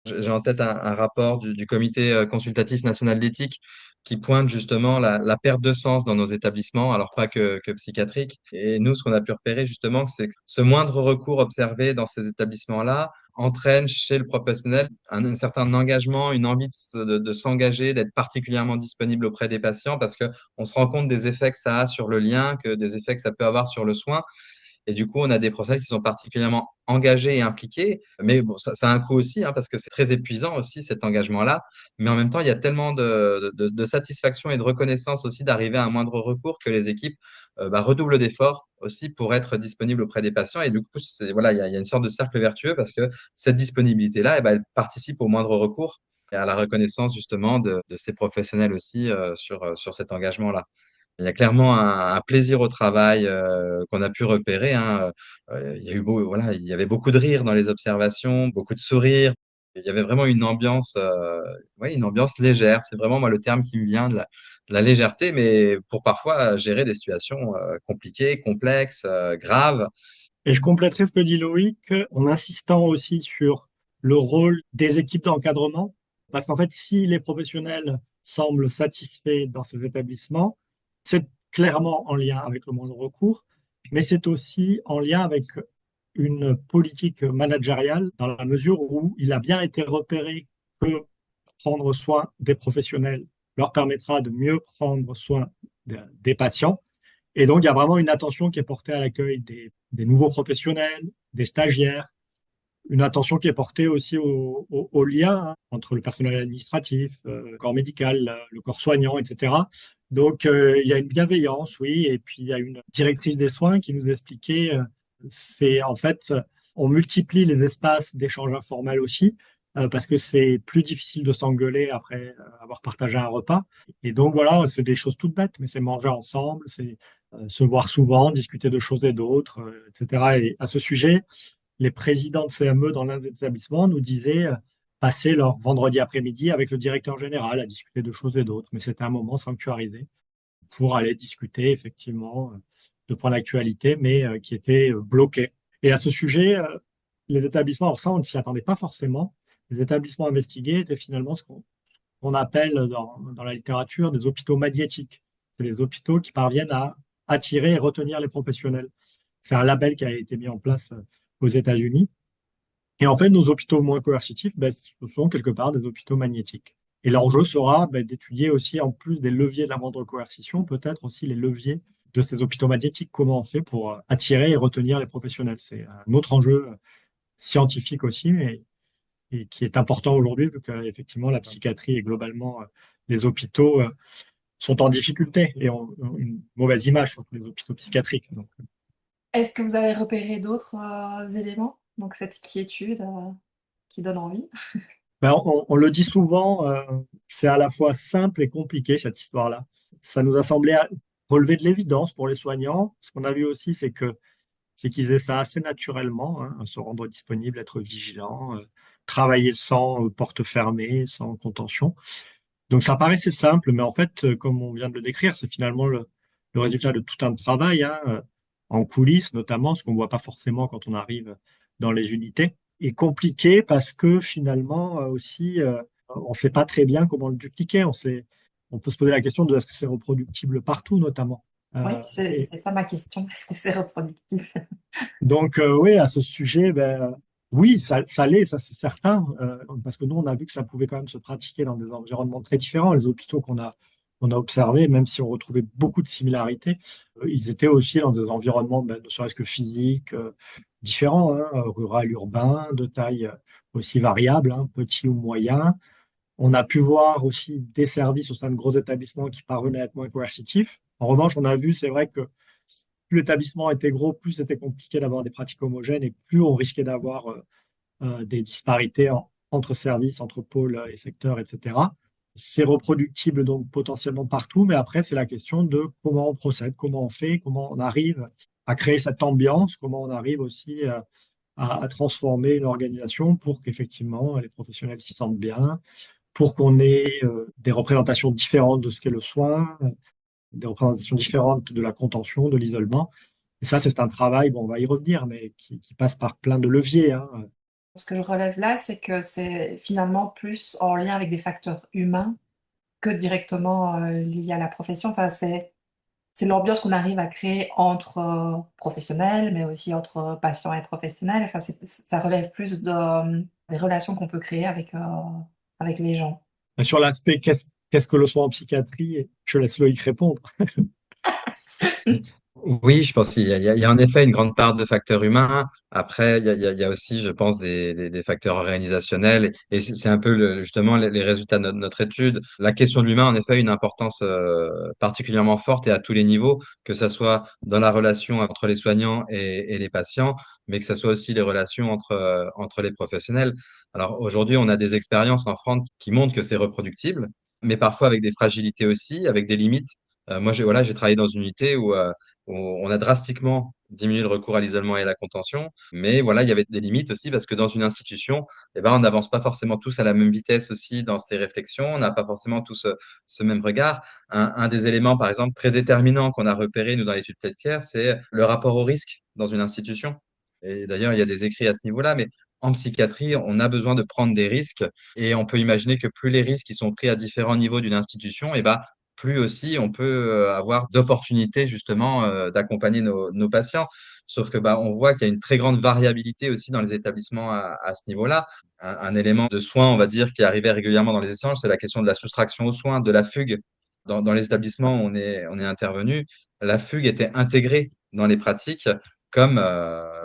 j'ai en tête un rapport du Comité consultatif national d'éthique qui pointe justement la perte de sens dans nos établissements, alors pas que psychiatriques. Et nous, ce qu'on a pu repérer justement, c'est que ce moindre recours observé dans ces établissements-là entraîne chez le professionnel un certain engagement, une envie de s'engager, d'être particulièrement disponible auprès des patients parce qu'on se rend compte des effets que ça a sur le lien, que des effets que ça peut avoir sur le soin. Et du coup, on a des professionnels qui sont particulièrement engagés et impliqués. Mais bon, ça a un coût aussi, hein, parce que c'est très épuisant aussi cet engagement-là. Mais en même temps, il y a tellement de satisfaction et de reconnaissance aussi d'arriver à un moindre recours que les équipes redoublent d'efforts aussi pour être disponibles auprès des patients. Et du coup, voilà, il y a une sorte de cercle vertueux parce que cette disponibilité-là, elle participe au moindre recours et à la reconnaissance justement de ces professionnels aussi sur cet engagement-là. Il y a clairement un plaisir au travail qu'on a pu repérer, hein. Voilà, il y avait beaucoup de rires dans les observations, beaucoup de sourires. Il y avait vraiment une ambiance, ouais, une ambiance légère. C'est vraiment moi le terme qui me vient de la légèreté, mais pour parfois gérer des situations compliquées, complexes, graves. Et je compléterai ce que dit Loïc en insistant aussi sur le rôle des équipes d'encadrement. Parce qu'en fait, si les professionnels semblent satisfaits dans ces établissements, c'est clairement en lien avec le moindre recours, mais c'est aussi en lien avec une politique managériale dans la mesure où il a bien été repéré que prendre soin des professionnels leur permettra de mieux prendre soin des patients. Et donc, il y a vraiment une attention qui est portée à l'accueil des nouveaux professionnels, des stagiaires, une attention qui est portée aussi au lien entre le personnel administratif, le corps médical, le corps soignant, etc. Donc, il y a une bienveillance, oui, et puis il y a une directrice des soins qui nous expliquait, c'est en fait, on multiplie les espaces d'échange informel aussi, parce que c'est plus difficile de s'engueuler après avoir partagé un repas. Et donc, voilà, c'est des choses toutes bêtes, mais c'est manger ensemble, c'est se voir souvent, discuter de choses et d'autres, etc. Et à ce sujet, les présidents de CME dans l'un des établissements nous disaient passer leur vendredi après-midi avec le directeur général à discuter de choses et d'autres. Mais c'était un moment sanctuarisé pour aller discuter effectivement de points d'actualité, mais qui étaient bloqués. Et à ce sujet, les établissements, alors ça, on ne s'y attendait pas forcément. Les établissements investigués étaient finalement ce qu'on appelle dans la littérature des hôpitaux magnétiques. C'est les hôpitaux qui parviennent à attirer et retenir les professionnels. C'est un label qui a été mis en place aux États-Unis. Et en fait, nos hôpitaux moins coercitifs, ben, ce sont quelque part des hôpitaux magnétiques. Et l'enjeu sera ben, d'étudier aussi, en plus des leviers de la moindre coercition, peut-être aussi les leviers de ces hôpitaux magnétiques. Comment on fait pour attirer et retenir les professionnels? C'est un autre enjeu scientifique aussi, et qui est important aujourd'hui, vu qu'effectivement, la psychiatrie et globalement les hôpitaux sont en difficulté et ont une mauvaise image, surtout les hôpitaux psychiatriques. Donc, Est-ce que vous avez repéré d'autres éléments? Donc cette quiétude qui donne envie. ben, on le dit souvent, c'est à la fois simple et compliqué cette histoire-là. Ça nous a semblé relever de l'évidence pour les soignants. Ce qu'on a vu aussi, c'est qu'ils faisaient ça assez naturellement, hein, se rendre disponible, être vigilant, travailler sans porte fermée, sans contention. Donc ça paraissait simple, mais en fait, comme on vient de le décrire, c'est finalement le résultat de tout un travail, hein, en coulisses notamment, ce qu'on ne voit pas forcément quand on arrive dans les unités, est compliqué parce que finalement aussi, on ne sait pas très bien comment le dupliquer. On peut se poser la question de est-ce que c'est reproductible partout, notamment. Oui, Euh, et c'est ça ma question. Est-ce que c'est reproductible? donc, oui, à ce sujet, oui, ça l'est, ça c'est certain, parce que nous, on a vu que ça pouvait quand même se pratiquer dans des environnements très différents. Les hôpitaux qu'on a observés, même si on retrouvait beaucoup de similarités, ils étaient aussi dans des environnements, ne serait-ce que physiques, différents, hein, rural, urbain, de taille aussi variable, hein, petit ou moyen. On a pu voir aussi des services au sein de gros établissements qui parvenaient à être moins coercitifs. En revanche, on a vu, c'est vrai que plus l'établissement était gros, plus c'était compliqué d'avoir des pratiques homogènes et plus on risquait d'avoir des disparités entre services, entre pôles et secteurs, etc. C'est reproductible donc potentiellement partout, mais après, c'est la question de comment on procède, comment on fait, comment on arrive à créer cette ambiance, comment on arrive aussi à transformer une organisation pour qu'effectivement les professionnels s'y sentent bien, pour qu'on ait des représentations différentes de ce qu'est le soin, des représentations différentes de la contention, de l'isolement. Et ça, c'est un travail, bon, on va y revenir, mais qui passe par plein de leviers, hein. Ce que je relève là, c'est que c'est finalement plus en lien avec des facteurs humains que directement liés à la profession. Enfin, c'est l'ambiance qu'on arrive à créer entre professionnels, mais aussi entre patients et professionnels. Enfin, ça relève plus des relations qu'on peut créer avec les gens. Et sur l'aspect qu'est-ce que le soin en psychiatrie, je laisse Loïc répondre. Oui, je pense qu'il y a en effet une grande part de facteurs humains. Après, il y a aussi, je pense, des facteurs organisationnels. Et c'est un peu justement les résultats de notre étude. La question de l'humain, en effet, a une importance particulièrement forte et à tous les niveaux, que ce soit dans la relation entre les soignants et les patients, mais que ce soit aussi les relations entre les professionnels. Alors aujourd'hui, on a des expériences en France qui montrent que c'est reproductible, mais parfois avec des fragilités aussi, avec des limites. Moi, j'ai travaillé dans une unité où on a drastiquement diminué le recours à l'isolement et à la contention. Mais voilà, il y avait des limites aussi parce que dans une institution, eh ben, on n'avance pas forcément tous à la même vitesse aussi dans ces réflexions. On n'a pas forcément tous ce même regard. Un des éléments, par exemple, très déterminants qu'on a repéré, nous, dans l'étude plétière, c'est le rapport au risque dans une institution. Et d'ailleurs, il y a des écrits à ce niveau-là, mais en psychiatrie, on a besoin de prendre des risques et on peut imaginer que plus les risques qui sont pris à différents niveaux d'une institution, eh ben, plus aussi on peut avoir d'opportunités justement d'accompagner nos patients. Sauf que bah, on voit qu'il y a une très grande variabilité aussi dans les établissements à ce niveau-là. Un élément de soin, on va dire, qui arrivait régulièrement dans les échanges, c'est la question de la soustraction aux soins, de la fugue. Dans les établissements où on est intervenu, la fugue était intégrée dans les pratiques comme,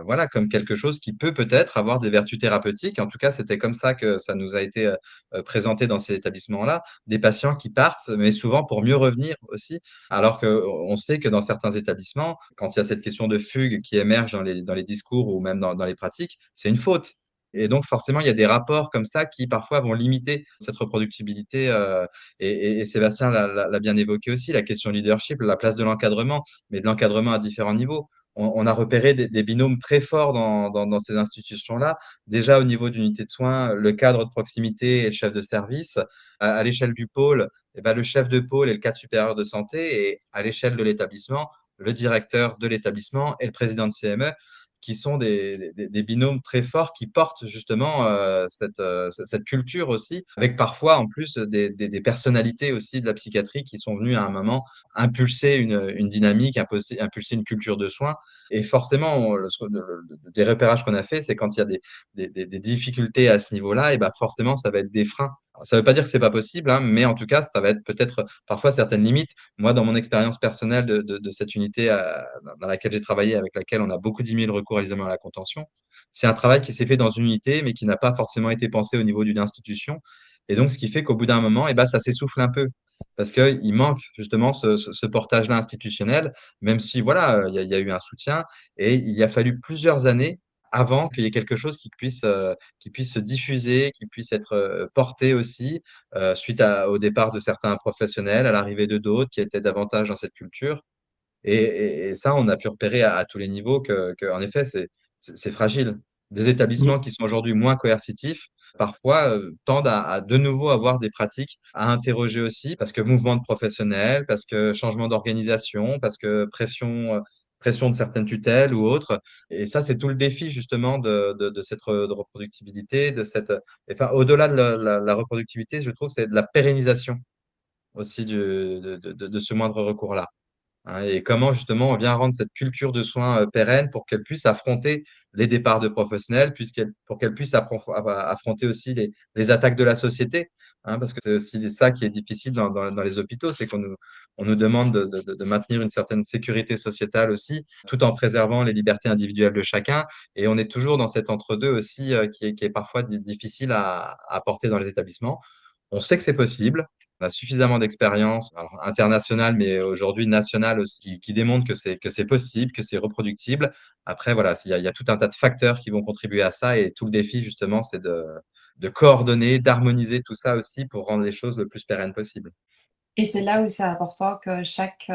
voilà, comme quelque chose qui peut peut-être avoir des vertus thérapeutiques. En tout cas, c'était comme ça que ça nous a été présenté dans ces établissements-là, des patients qui partent, mais souvent pour mieux revenir aussi. Alors qu'on sait que dans certains établissements, quand il y a cette question de fugue qui émerge dans les discours ou même dans les pratiques, c'est une faute. Et donc, forcément, il y a des rapports comme ça qui parfois vont limiter cette reproductibilité. Et Sébastien l'a bien évoqué aussi, la question leadership, la place de l'encadrement, mais de l'encadrement à différents niveaux. On a repéré des binômes très forts dans ces institutions-là. Déjà, au niveau d'unité de soins, le cadre de proximité et le chef de service. À l'échelle du pôle, eh ben, le chef de pôle et le cadre supérieur de santé. Et à l'échelle de l'établissement, le directeur de l'établissement et le président de CME, qui sont des binômes très forts qui portent justement cette culture aussi, avec parfois en plus des personnalités aussi de la psychiatrie qui sont venues à un moment impulser une dynamique, impulser une culture de soins. Et forcément, des repérages qu'on a fait, c'est quand il y a des difficultés à ce niveau-là, et ben forcément, ça va être des freins. Ça ne veut pas dire que c'est pas possible, hein, mais en tout cas, ça va être peut-être parfois certaines limites. Moi, dans mon expérience personnelle de cette unité dans laquelle j'ai travaillé, avec laquelle on a beaucoup diminué le recours à l'isolement et à la contention, c'est un travail qui s'est fait dans une unité, mais qui n'a pas forcément été pensé au niveau d'une institution. Et donc, ce qui fait qu'au bout d'un moment, eh ben, ça s'essouffle un peu. Parce qu'il manque justement ce portage-là institutionnel, même si voilà, il y a eu un soutien, et il a fallu plusieurs années avant qu'il y ait quelque chose qui puisse se diffuser, qui puisse être porté aussi, suite au départ de certains professionnels, à l'arrivée de d'autres qui étaient davantage dans cette culture. Et ça, on a pu repérer à tous les niveaux en effet, c'est fragile. Des Mm. établissements qui sont aujourd'hui moins coercitifs, parfois tendent à de nouveau avoir des pratiques à interroger aussi, parce que mouvement de professionnels, parce que changement d'organisation, parce que pression de certaines tutelles ou autres. Et ça, c'est tout le défi justement de cette de reproductibilité, enfin, au-delà de la reproductibilité, je trouve, c'est de la pérennisation aussi de ce moindre recours-là. hein, et comment justement on vient rendre cette culture de soins pérenne pour qu'elle puisse affronter les départs de professionnels, pour qu'elle puisse affronter aussi les attaques de la société, hein, parce que c'est aussi ça qui est difficile dans les hôpitaux, c'est on nous demande de maintenir une certaine sécurité sociétale aussi, tout en préservant les libertés individuelles de chacun. Et on est toujours dans cet entre-deux aussi qui est parfois difficile à porter dans les établissements. On sait que c'est possible. On a suffisamment d'expérience, alors internationale, mais aujourd'hui nationale aussi, qui démontre que c'est possible, que c'est reproductible. Après, voilà, il y a tout un tas de facteurs qui vont contribuer à ça. Et tout le défi, justement, c'est de coordonner, d'harmoniser tout ça aussi pour rendre les choses le plus pérennes possible. Et c'est là où c'est important que chaque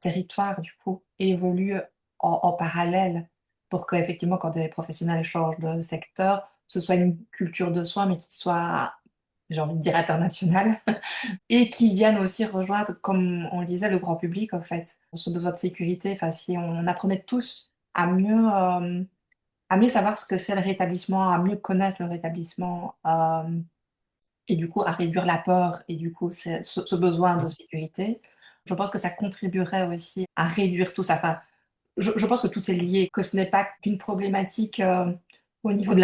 territoire, du coup, évolue en parallèle pour qu'effectivement, quand des professionnels changent de secteur, ce soit une culture de soins, mais qui soit, j'ai envie de dire, internationale, et qui viennent aussi rejoindre, comme on le disait, le grand public, en fait. Ce besoin de sécurité, enfin, si on apprenait tous à mieux savoir ce que c'est le rétablissement, à mieux connaître le rétablissement, et du coup à réduire la peur et du coup ce besoin de sécurité. Je pense que ça contribuerait aussi à réduire tout ça. Enfin, je pense que tout est lié, que ce n'est pas qu'une problématique au niveau de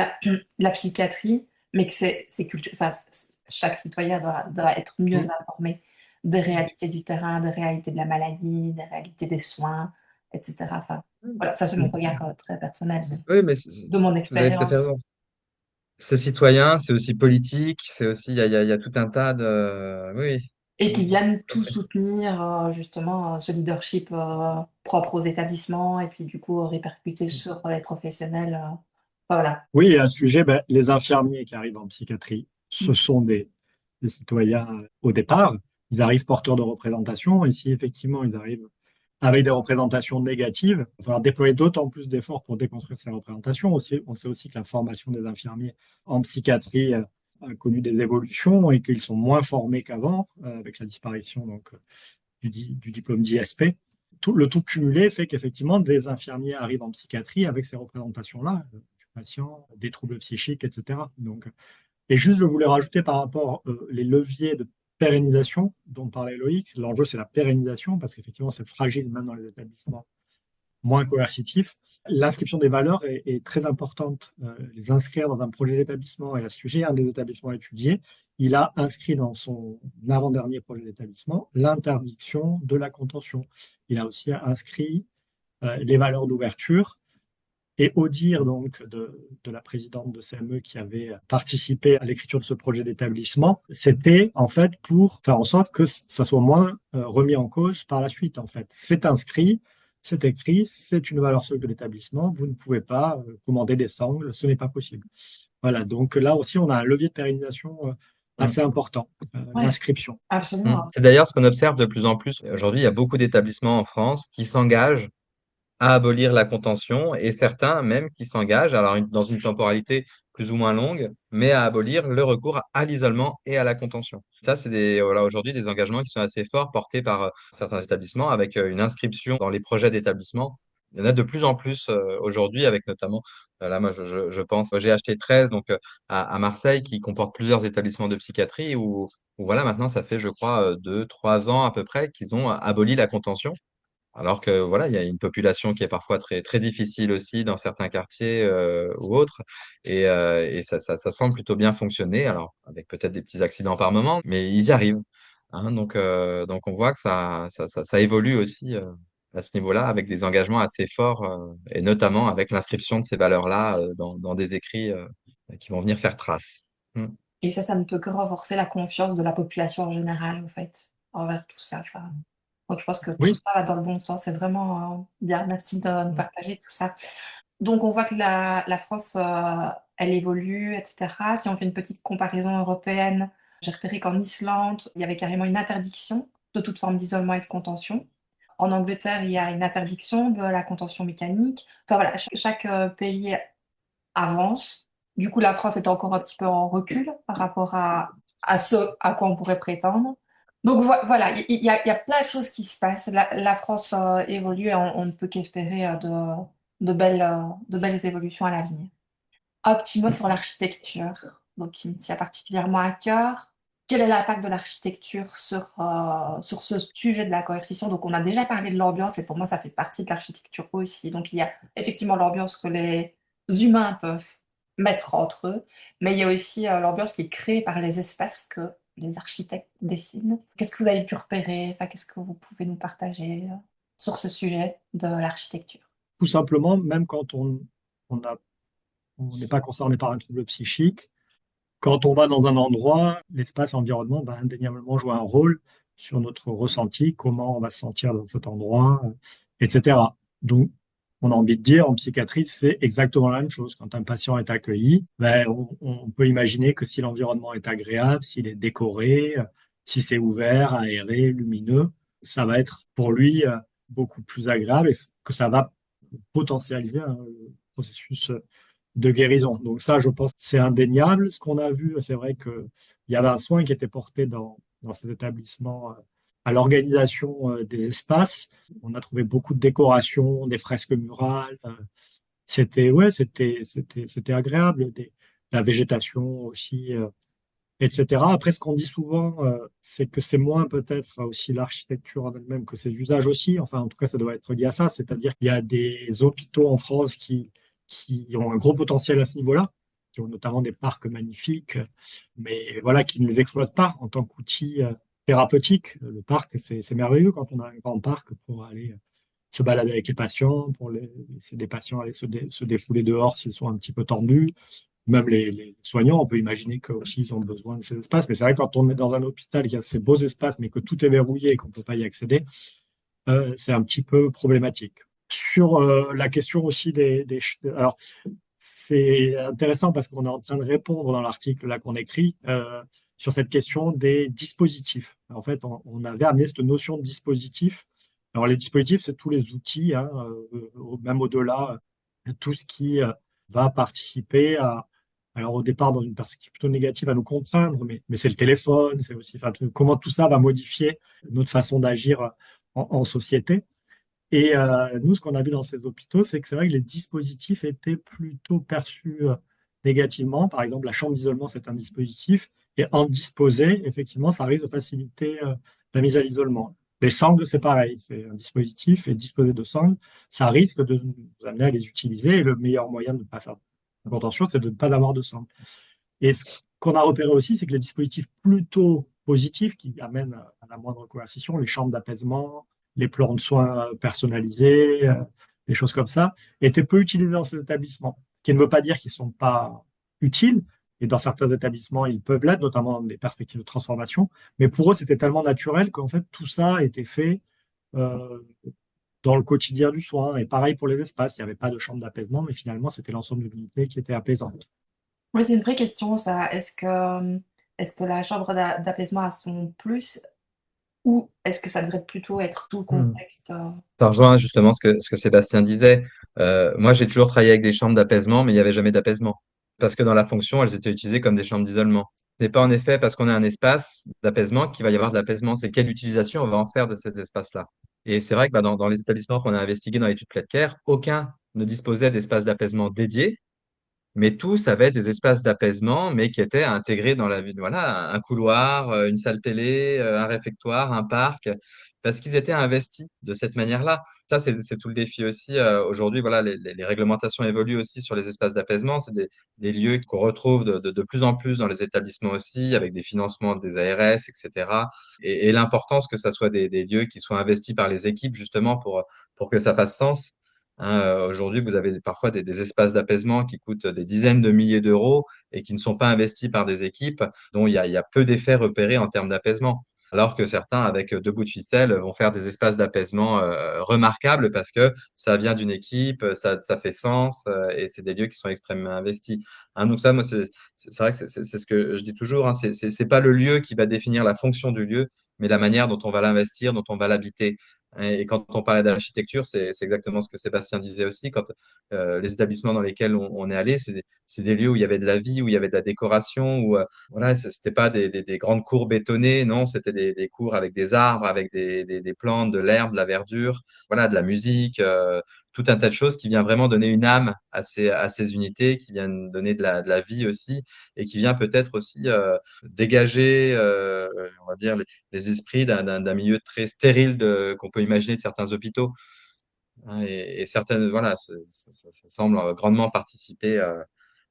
la psychiatrie, mais que enfin, chaque citoyen doit être mieux Mm. informé des réalités du terrain, des réalités de la maladie, des réalités des soins, etc. Enfin, voilà, ça c'est mon regard très personnel Oui, mais de mon vous avez tout à fait expérience. raison. C'est citoyen, c'est aussi politique, c'est aussi, il y a tout un tas de... Oui, Et qui oui. viennent tout soutenir, justement, ce leadership propre aux établissements et puis du coup répercuter sur les professionnels. Enfin, voilà. Oui, et à ce sujet, ben, les infirmiers qui arrivent en psychiatrie, ce sont des citoyens au départ. Ils arrivent porteurs de représentation, et si effectivement ils arrivent avec des représentations négatives, il va falloir déployer d'autant plus d'efforts pour déconstruire ces représentations. Aussi, on sait aussi que la formation des infirmiers en psychiatrie a connu des évolutions et qu'ils sont moins formés qu'avant, avec la disparition du diplôme d'ISP. Le tout cumulé fait qu'effectivement, des infirmiers arrivent en psychiatrie avec ces représentations-là, du patient, des troubles psychiques, etc. Donc, et juste, je voulais rajouter par rapport les leviers de pérennisation dont parlait Loïc. L'enjeu, c'est la pérennisation, parce qu'effectivement, c'est fragile même dans les établissements moins coercitifs. L'inscription des valeurs est très importante. Les inscrire dans un projet d'établissement, et à ce sujet, un des établissements étudiés, il a inscrit dans son avant-dernier projet d'établissement l'interdiction de la contention. Il a aussi inscrit les valeurs d'ouverture. Et au dire donc de la présidente de CME qui avait participé à l'écriture de ce projet d'établissement, c'était en fait pour faire en sorte que ça soit moins remis en cause par la suite. En fait, c'est inscrit, c'est écrit, c'est une valeur sûre de l'établissement. Vous ne pouvez pas commander des sangles, ce n'est pas possible. Voilà. Donc là aussi, on a un levier de pérennisation Mm. assez important, Ouais, l'inscription. absolument. C'est d'ailleurs ce qu'on observe de plus en plus. Aujourd'hui, il y a beaucoup d'établissements en France qui s'engagent à abolir la contention et certains même qui s'engagent, alors dans une temporalité plus ou moins longue, mais à abolir le recours à l'isolement et à la contention. Ça, c'est voilà, aujourd'hui des engagements qui sont assez forts portés par certains établissements avec une inscription dans les projets d'établissement. Il y en a de plus en plus aujourd'hui avec notamment, là moi je pense, j'ai acheté 13 donc à Marseille qui comporte plusieurs établissements de psychiatrie où voilà maintenant ça fait je crois 2, 3 ans à peu près qu'ils ont aboli la contention. Alors que voilà, il y a une population qui est parfois très, très difficile aussi dans certains quartiers ou autres. Et ça semble plutôt bien fonctionner. Alors, avec peut-être des petits accidents par moment, mais ils y arrivent, hein. Donc on voit que ça évolue aussi à ce niveau-là, avec des engagements assez forts, et notamment avec l'inscription de ces valeurs-là dans des écrits qui vont venir faire trace. Mm. Et ça ne peut que renforcer la confiance de la population en général, en fait, envers tout ça. Enfin, donc je pense que tout Oui. ça va dans le bon sens. C'est vraiment bien. Merci de nous partager tout ça. Donc on voit que la France, elle évolue, etc. Si on fait une petite comparaison européenne, j'ai repéré qu'en Islande, il y avait carrément une interdiction de toute forme d'isolement et de contention. En Angleterre, il y a une interdiction de la contention mécanique. Enfin voilà, chaque pays avance. Du coup, la France est encore un petit peu en recul par rapport à ce à quoi on pourrait prétendre. Donc voilà, il y a plein de choses qui se passent. La France évolue et on ne peut qu'espérer de belles évolutions à l'avenir. Un petit mot sur l'architecture, donc qui me tient particulièrement à cœur. Quel est l'impact de l'architecture sur ce sujet de la coercition? Donc, on a déjà parlé de l'ambiance et pour moi, ça fait partie de l'architecture aussi. Donc, il y a effectivement l'ambiance que les humains peuvent mettre entre eux, mais il y a aussi l'ambiance qui est créée par les espaces que les architectes dessinent. Qu'est-ce que vous avez pu repérer? Enfin, qu'est-ce que vous pouvez nous partager sur ce sujet de l'architecture? Tout simplement, même quand on a- on n'est pas concerné par un trouble psychique, quand on va dans un endroit, l'espace environnement va indéniablement jouer un rôle sur notre ressenti, comment on va se sentir dans cet endroit, etc. Donc, on a envie de dire, en psychiatrie, c'est exactement la même chose. Quand un patient est accueilli, ben, on peut imaginer que si l'environnement est agréable, s'il est décoré, si c'est ouvert, aéré, lumineux, ça va être pour lui beaucoup plus agréable et que ça va potentialiser un processus de guérison. Donc ça, je pense, c'est indéniable. Ce qu'on a vu, c'est vrai qu'il y avait un soin qui était porté dans ces établissements à l'organisation des espaces. On a trouvé beaucoup de décorations, des fresques murales. C'était ouais, c'était agréable. La végétation aussi, etc. Après, ce qu'on dit souvent, c'est que c'est moins peut-être aussi l'architecture en elle-même que ses usages aussi. Enfin, en tout cas, ça doit être lié à ça. C'est-à-dire qu'il y a des hôpitaux en France qui ont un gros potentiel à ce niveau-là, qui ont notamment des parcs magnifiques, mais voilà, qui ne les exploitent pas en tant qu'outil thérapeutique. Le parc, c'est merveilleux quand on a un grand parc pour aller se balader avec les patients, pour laisser des patients aller se défouler dehors s'ils sont un petit peu tendus. Même les soignants, on peut imaginer qu'eux aussi, ils ont besoin de ces espaces. Mais c'est vrai, quand on est dans un hôpital qui a ces beaux espaces, mais que tout est verrouillé et qu'on ne peut pas y accéder, c'est un petit peu problématique. Sur la question aussi alors, c'est intéressant parce qu'on est en train de répondre dans l'article là qu'on écrit sur cette question des dispositifs. En fait, on avait amené cette notion de dispositif. Alors, les dispositifs, c'est tous les outils, hein, même au-delà, tout ce qui va participer à, alors au départ, dans une perspective plutôt négative, à nous contraindre, mais c'est le téléphone, c'est aussi enfin, comment tout ça va modifier notre façon d'agir en société. Et nous, ce qu'on a vu dans ces hôpitaux, c'est que c'est vrai que les dispositifs étaient plutôt perçus négativement. Par exemple, la chambre d'isolement, c'est un dispositif. Et en disposer, effectivement, ça risque de faciliter la mise à l'isolement. Les sangles, c'est pareil. C'est un dispositif. Et disposer de sangles, ça risque de nous amener à les utiliser. Et le meilleur moyen de ne pas faire de contention, c'est de ne pas avoir de sangles. Et ce qu'on a repéré aussi, c'est que les dispositifs plutôt positifs qui amènent à la moindre coercition, les chambres d'apaisement, les plans de soins personnalisés, des choses comme ça, étaient peu utilisés dans ces établissements. Ce qui ne veut pas dire qu'ils ne sont pas utiles. Et dans certains établissements, ils peuvent l'être, notamment dans des perspectives de transformation. Mais pour eux, c'était tellement naturel qu'en fait, tout ça était fait euh, dans le quotidien du soin. Et pareil pour les espaces. Il n'y avait pas de chambre d'apaisement, mais finalement, c'était l'ensemble de l'unité qui était apaisante. Oui, c'est une vraie question, ça. Est-ce que la chambre d'apaisement a son plus ou est-ce que ça devrait plutôt être tout le Hmm. contexte? Ça rejoint justement ce que Sébastien disait. Moi, j'ai toujours travaillé avec des chambres d'apaisement, mais il n'y avait jamais d'apaisement. Parce que dans la fonction, elles étaient utilisées comme des chambres d'isolement. Ce n'est pas en effet parce qu'on a un espace d'apaisement qu'il va y avoir de l'apaisement. C'est quelle utilisation on va en faire de cet espace-là. Et c'est vrai que dans les établissements qu'on a investigués dans l'étude Pletker, aucun ne disposait d'espace d'apaisement dédié, mais tous avaient des espaces d'apaisement, mais qui étaient intégrés dans la ville. Voilà, un couloir, une salle télé, un réfectoire, un parc, parce qu'ils étaient investis de cette manière-là. Ça, c'est tout le défi aussi. Aujourd'hui, voilà, les réglementations évoluent aussi sur les espaces d'apaisement. C'est des lieux qu'on retrouve de plus en plus dans les établissements aussi, avec des financements des ARS, etc. Et l'importance que ça soit des lieux qui soient investis par les équipes, justement, pour que ça fasse sens. Hein, aujourd'hui, vous avez parfois des espaces d'apaisement qui coûtent des dizaines de milliers d'euros et qui ne sont pas investis par des équipes dont il y a peu d'effets repérés en termes d'apaisement. Alors que certains, avec deux bouts de ficelle, vont faire des espaces d'apaisement remarquables parce que ça vient d'une équipe, ça fait sens et c'est des lieux qui sont extrêmement investis. Hein, donc ça, moi, c'est vrai que c'est ce que je dis toujours, hein, c'est pas le lieu qui va définir la fonction du lieu, mais la manière dont on va l'investir, dont on va l'habiter. Et quand on parlait d'architecture, c'est exactement ce que Sébastien disait aussi. Quand les établissements dans lesquels on est allé, c'est des lieux où il y avait de la vie, où il y avait de la décoration, où voilà, c'était pas des grandes cours bétonnées, non, c'était des cours avec des arbres, avec des plantes, de l'herbe, de la verdure, voilà, de la musique. tout un tas de choses qui vient vraiment donner une âme à ces unités, qui viennent donner de la vie aussi, et qui vient peut-être aussi dégager, on va dire, les esprits d'un milieu très stérile qu'on peut imaginer de certains hôpitaux. Hein, et certaines, voilà, ça semble grandement participer.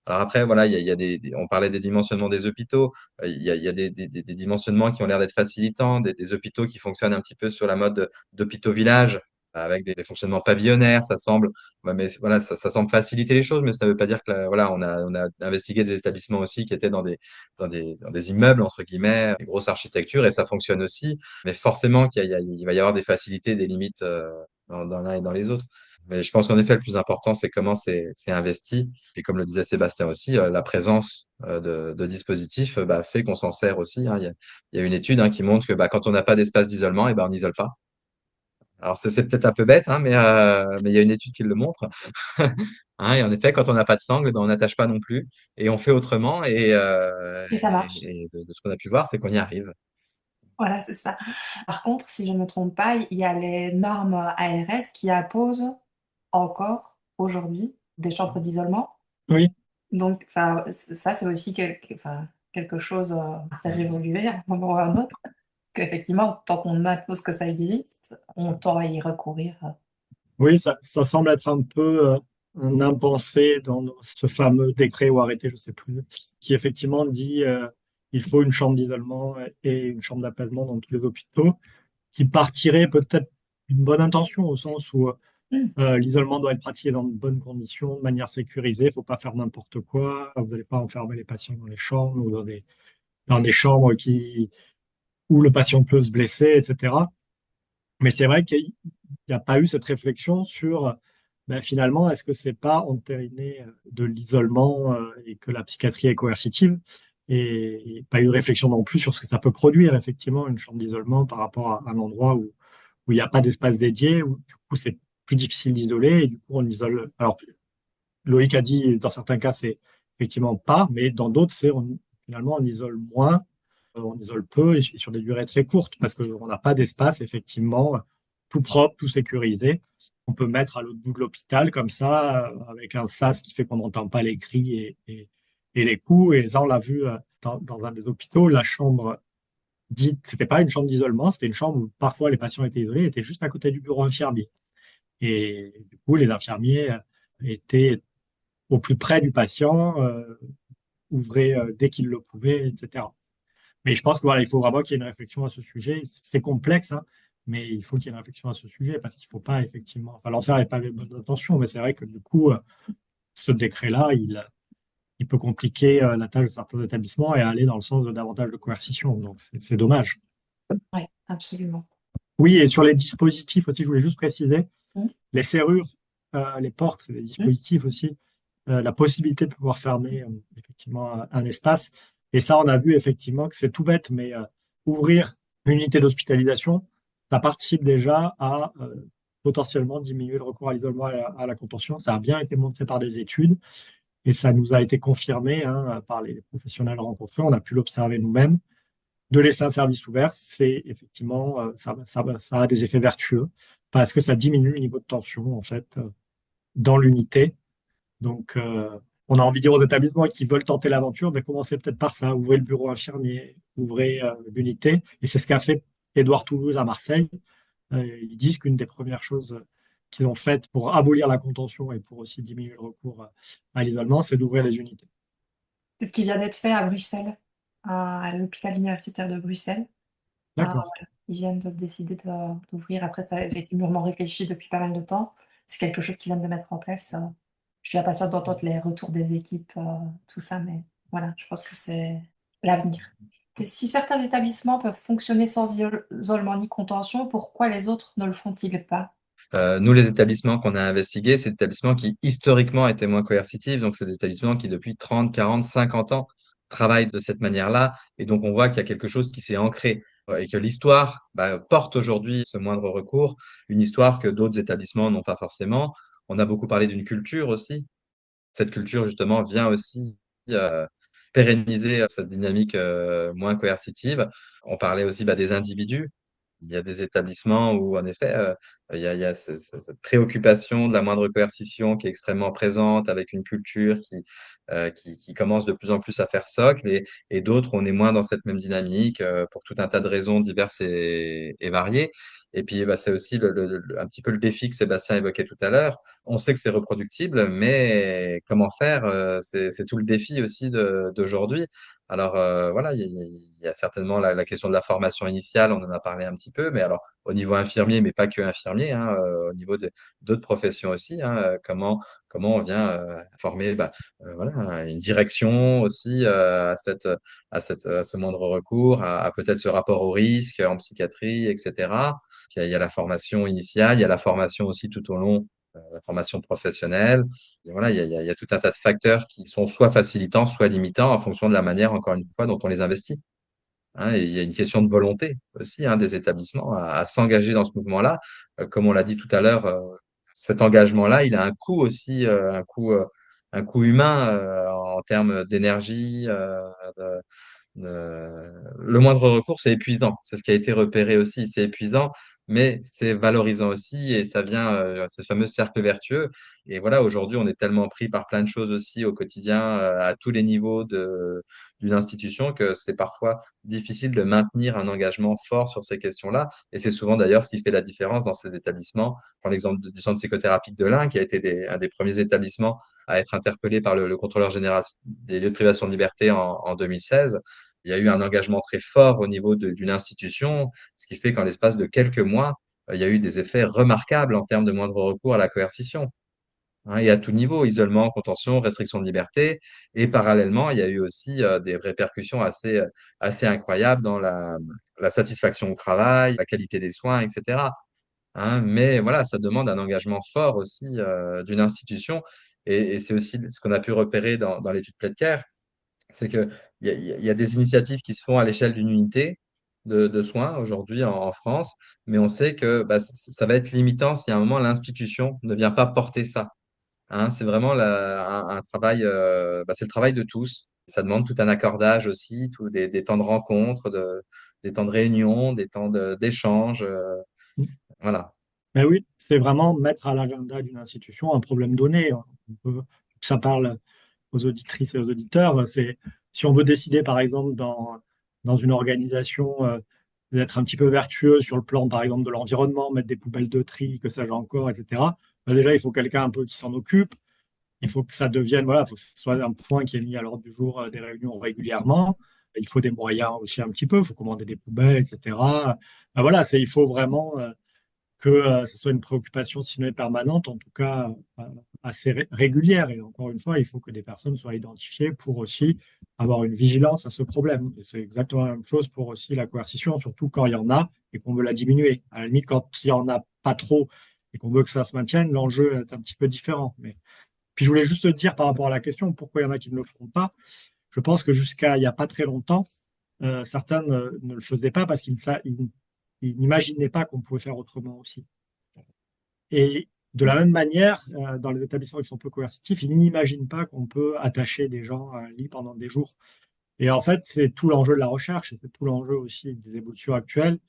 Alors après, voilà, il y a on parlait des dimensionnements des hôpitaux. Il y a des dimensionnements qui ont l'air d'être facilitants, des hôpitaux qui fonctionnent un petit peu sur la mode d'hôpitaux villages, avec des fonctionnements pavillonnaires. Ça semble, ouais, mais voilà, ça semble faciliter les choses, mais ça ne veut pas dire que, voilà, on a investigué des établissements aussi qui étaient dans des immeubles, entre guillemets, des grosses architectures, et ça fonctionne aussi. Mais forcément il va y avoir des facilités, des limites dans l'un et dans les autres. Mais je pense qu'en effet, le plus important, c'est comment c'est investi. Et comme le disait Sébastien aussi, la présence de dispositifs bah, fait qu'on s'en sert aussi. Hein. Il y a une étude qui montre que bah, quand on n'a pas d'espace d'isolement, et ben on n'isole pas. Alors c'est peut-être un peu bête, hein, mais il y a une étude qui le montre. Hein, et en effet, quand on n'a pas de sangle, ben, on n'attache pas non plus. Et on fait autrement. Et ça marche. Et de ce qu'on a pu voir, c'est qu'on y arrive. Voilà, c'est ça. Par contre, si je ne me trompe pas, il y a les normes ARS qui imposent encore aujourd'hui des chambres d'isolement. Oui, Donc, enfin, ça, c'est aussi quelque chose à faire évoluer à un moment ou à un autre. Qu'effectivement, tant qu'on impose que ça existe, on tend à y recourir. oui, ça semble être un peu un impensé dans ce fameux décret ou arrêté, je sais plus, qui effectivement dit il faut une chambre d'isolement et une chambre d'apaisement dans tous les hôpitaux, qui partirait peut-être d'une bonne intention au sens où Mm. l'isolement doit être pratiqué dans de bonnes conditions, de manière sécurisée. Il ne faut pas faire n'importe quoi. Vous n'allez pas enfermer les patients dans les chambres ou dans des chambres où le patient peut se blesser, etc. Mais c'est vrai qu'il n'y a pas eu cette réflexion sur ben, finalement, est-ce que c'est pas entériner de l'isolement et que la psychiatrie est coercitive et pas eu de réflexion non plus sur ce que ça peut produire effectivement une chambre d'isolement par rapport à un endroit où il n'y a pas d'espace dédié, où du coup c'est plus difficile d'isoler et du coup on isole. Alors Loïc a dit dans certains cas c'est effectivement pas, mais dans d'autres finalement on isole moins, on isole peu et sur des durées très courtes parce qu'on n'a pas d'espace effectivement tout propre, tout sécurisé. On peut mettre à l'autre bout de l'hôpital comme ça, avec un sas qui fait qu'on n'entend pas les cris et les coups. Et ça, on l'a vu dans un des hôpitaux, la chambre dite, c'était pas une chambre d'isolement, c'était une chambre où parfois les patients étaient isolés, était juste à côté du bureau infirmier. Et du coup, les infirmiers étaient au plus près du patient, ouvraient dès qu'ils le pouvaient, etc. Mais je pense que voilà, il faut vraiment qu'il y ait une réflexion à ce sujet. C'est complexe, hein, mais il faut qu'il y ait une réflexion à ce sujet parce qu'il ne faut pas effectivement. Enfin, l'enfer n'est pas avec bonnes intentions, mais c'est vrai que du coup, ce décret-là, il peut compliquer la tâche de certains établissements et aller dans le sens de davantage de coercition. Donc, c'est dommage. Oui, absolument. Oui, et sur les dispositifs aussi, je voulais juste préciser, Mm. les serrures, les portes, c'est des dispositifs aussi, la possibilité de pouvoir fermer effectivement un espace. Et ça, on a vu effectivement que c'est tout bête, mais ouvrir une unité d'hospitalisation, ça participe déjà à potentiellement diminuer le recours à l'isolement et à la contention. Ça a bien été montré par des études et ça nous a été confirmé par les professionnels rencontrés. On a pu l'observer nous-mêmes. De laisser un service ouvert, c'est effectivement, ça a des effets vertueux parce que ça diminue le niveau de tension en fait dans l'unité. Donc, on a envie de dire aux établissements qui veulent tenter l'aventure, mais commencez peut-être par ça, ouvrez le bureau infirmier, ouvrez l'unité. Et c'est ce qu'a fait Édouard Toulouse à Marseille. Ils disent qu'une des premières choses qu'ils ont faites pour abolir la contention et pour aussi diminuer le recours à l'isolement, c'est d'ouvrir les unités. C'est ce qui vient d'être fait à Bruxelles, à l'hôpital universitaire de Bruxelles. D'accord. Voilà. Ils viennent de décider d'ouvrir. Après, ça a été mûrement réfléchi depuis pas mal de temps. C'est quelque chose qu'ils viennent de mettre en place. Je suis impatiente d'entendre les retours des équipes, tout ça, mais voilà, je pense que c'est l'avenir. Si certains établissements peuvent fonctionner sans isolement ni contention, pourquoi les autres ne le font-ils pas? Nous, les établissements qu'on a investigués, c'est des établissements qui historiquement étaient moins coercitifs. Donc, c'est des établissements qui, depuis 30, 40, 50 ans, travaillent de cette manière-là. Et donc, on voit qu'il y a quelque chose qui s'est ancré et que l'histoire bah, porte aujourd'hui ce moindre recours, une histoire que d'autres établissements n'ont pas forcément. On a beaucoup parlé d'une culture aussi. Cette culture, justement, vient aussi pérenniser cette dynamique moins coercitive. On parlait aussi bah, des individus. Il y a des établissements où, en effet, il y a cette préoccupation de la moindre coercition qui est extrêmement présente, avec une culture qui commence de plus en plus à faire socle, et d'autres, on est moins dans cette même dynamique pour tout un tas de raisons diverses et variées. Et puis, bah, c'est aussi un petit peu le défi que Sébastien évoquait tout à l'heure. On sait que c'est reproductible, mais comment faire? C'est tout le défi aussi d'aujourd'hui. Alors voilà, il y a certainement la question de la formation initiale, on en a parlé un petit peu, mais alors au niveau infirmier, mais pas que infirmier, hein, au niveau d'autres professions aussi, hein, comment on vient former voilà, une direction aussi à ce moindre recours, à peut-être ce rapport au risque en psychiatrie, etc. Il y a la formation initiale, il y a la formation aussi tout au long, la formation professionnelle. Et voilà, il y a tout un tas de facteurs qui sont soit facilitants, soit limitants en fonction de la manière, encore une fois, dont on les investit. Hein. Et il y a une question de volonté aussi, hein, des établissements à s'engager dans ce mouvement-là. Comme on l'a dit tout à l'heure, cet engagement-là, il a un coût aussi, un coût humain en termes d'énergie, le moindre recours, c'est épuisant. C'est ce qui a été repéré aussi. C'est épuisant, mais c'est valorisant aussi et ça vient, ce fameux cercle vertueux. Et voilà, aujourd'hui, on est tellement pris par plein de choses aussi au quotidien, à tous les niveaux d'une institution, que c'est parfois difficile de maintenir un engagement fort sur ces questions-là. Et c'est souvent d'ailleurs ce qui fait la différence dans ces établissements. Je prends l'exemple du centre psychothérapie de l'Ain, qui a été un des premiers établissements à être interpellé par le contrôleur général des lieux de privation de liberté en 2016. Il y a eu un engagement très fort au niveau d'une institution, ce qui fait qu'en l'espace de quelques mois, il y a eu des effets remarquables en termes de moindre recours à la coercition. Hein, et à tout niveau, isolement, contention, restriction de liberté. Et parallèlement, il y a eu aussi des répercussions assez incroyables dans la satisfaction au travail, la qualité des soins, etc. Hein, mais voilà, ça demande un engagement fort aussi d'une institution. Et c'est aussi ce qu'on a pu repérer dans l'étude Pletker, c'est qu'il y a des initiatives qui se font à l'échelle d'une unité de soins aujourd'hui en France, mais on sait que bah, ça va être limitant si à un moment l'institution ne vient pas porter ça. Hein. C'est vraiment un travail, c'est le travail de tous. Ça demande tout un accordage aussi, des temps de rencontre, des temps de réunion, des temps d'échange. Voilà. Mais oui, c'est vraiment mettre à l'agenda d'une institution un problème donné. Ça parle aux auditrices et aux auditeurs. C'est si on veut décider, par exemple, dans une organisation, d'être un petit peu vertueux sur le plan, par exemple, de l'environnement, mettre des poubelles de tri, que sais-je encore, etc. Bah, déjà, il faut quelqu'un un peu qui s'en occupe. Il faut que ça devienne, voilà, il faut que ce soit un point qui est mis à l'ordre du jour des réunions régulièrement. Il faut des moyens aussi un petit peu. Il faut commander des poubelles, etc. Bah, voilà, il faut vraiment que ce soit une préoccupation, si ce n'est permanente, en tout cas assez régulière. Et encore une fois, il faut que des personnes soient identifiées pour aussi avoir une vigilance à ce problème. Et c'est exactement la même chose pour aussi la coercition, surtout quand il y en a et qu'on veut la diminuer. À la limite, quand il n'y en a pas trop et qu'on veut que ça se maintienne, l'enjeu est un petit peu différent. Mais puis je voulais juste te dire par rapport à la question, pourquoi il y en a qui ne le feront pas. Je pense que jusqu'à il n'y a pas très longtemps, certains ne le faisaient pas parce qu'ils n'imaginaient pas qu'on pouvait faire autrement aussi. Et de la même manière, dans les établissements qui sont peu coercitifs, ils n'imaginent pas qu'on peut attacher des gens à un lit pendant des jours. Et en fait, c'est tout l'enjeu de la recherche, et c'est tout l'enjeu aussi des évolutions actuelles,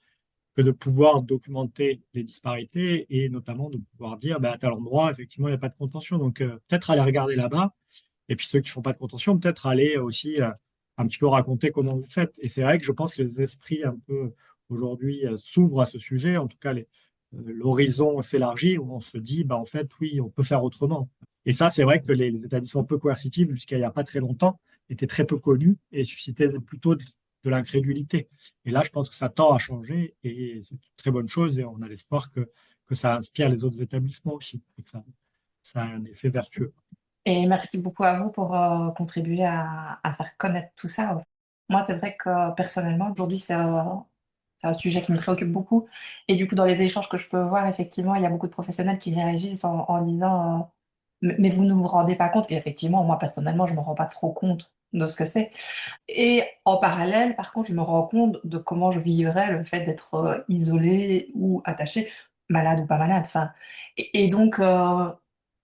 que de pouvoir documenter les disparités et notamment de pouvoir dire, bah, à tel endroit, effectivement, il n'y a pas de contention. Donc, peut-être aller regarder là-bas. Et puis, ceux qui ne font pas de contention, peut-être aller aussi un petit peu raconter comment vous faites. Et c'est vrai que je pense que les esprits un peu aujourd'hui s'ouvrent à ce sujet. En tout cas, l'horizon s'élargit où on se dit, bah, en fait, oui, on peut faire autrement. Et ça, c'est vrai que les établissements peu coercitifs, jusqu'à il n'y a pas très longtemps, étaient très peu connus et suscitaient plutôt de l'incrédulité. Et là, je pense que ça tend à changer et c'est une très bonne chose et on a l'espoir que ça inspire les autres établissements aussi, et que ça a un effet vertueux. Et merci beaucoup à vous pour contribuer à faire connaître tout ça. Moi, c'est vrai que personnellement, aujourd'hui, c'est un sujet qui me préoccupe beaucoup. Et du coup, dans les échanges que je peux voir, effectivement, il y a beaucoup de professionnels qui réagissent en disant mais vous ne vous rendez pas compte. Et effectivement, moi, personnellement, je ne me rends pas trop compte de ce que c'est. Et en parallèle, par contre, je me rends compte de comment je vivrais le fait d'être isolée ou attachée, malade ou pas malade. Enfin,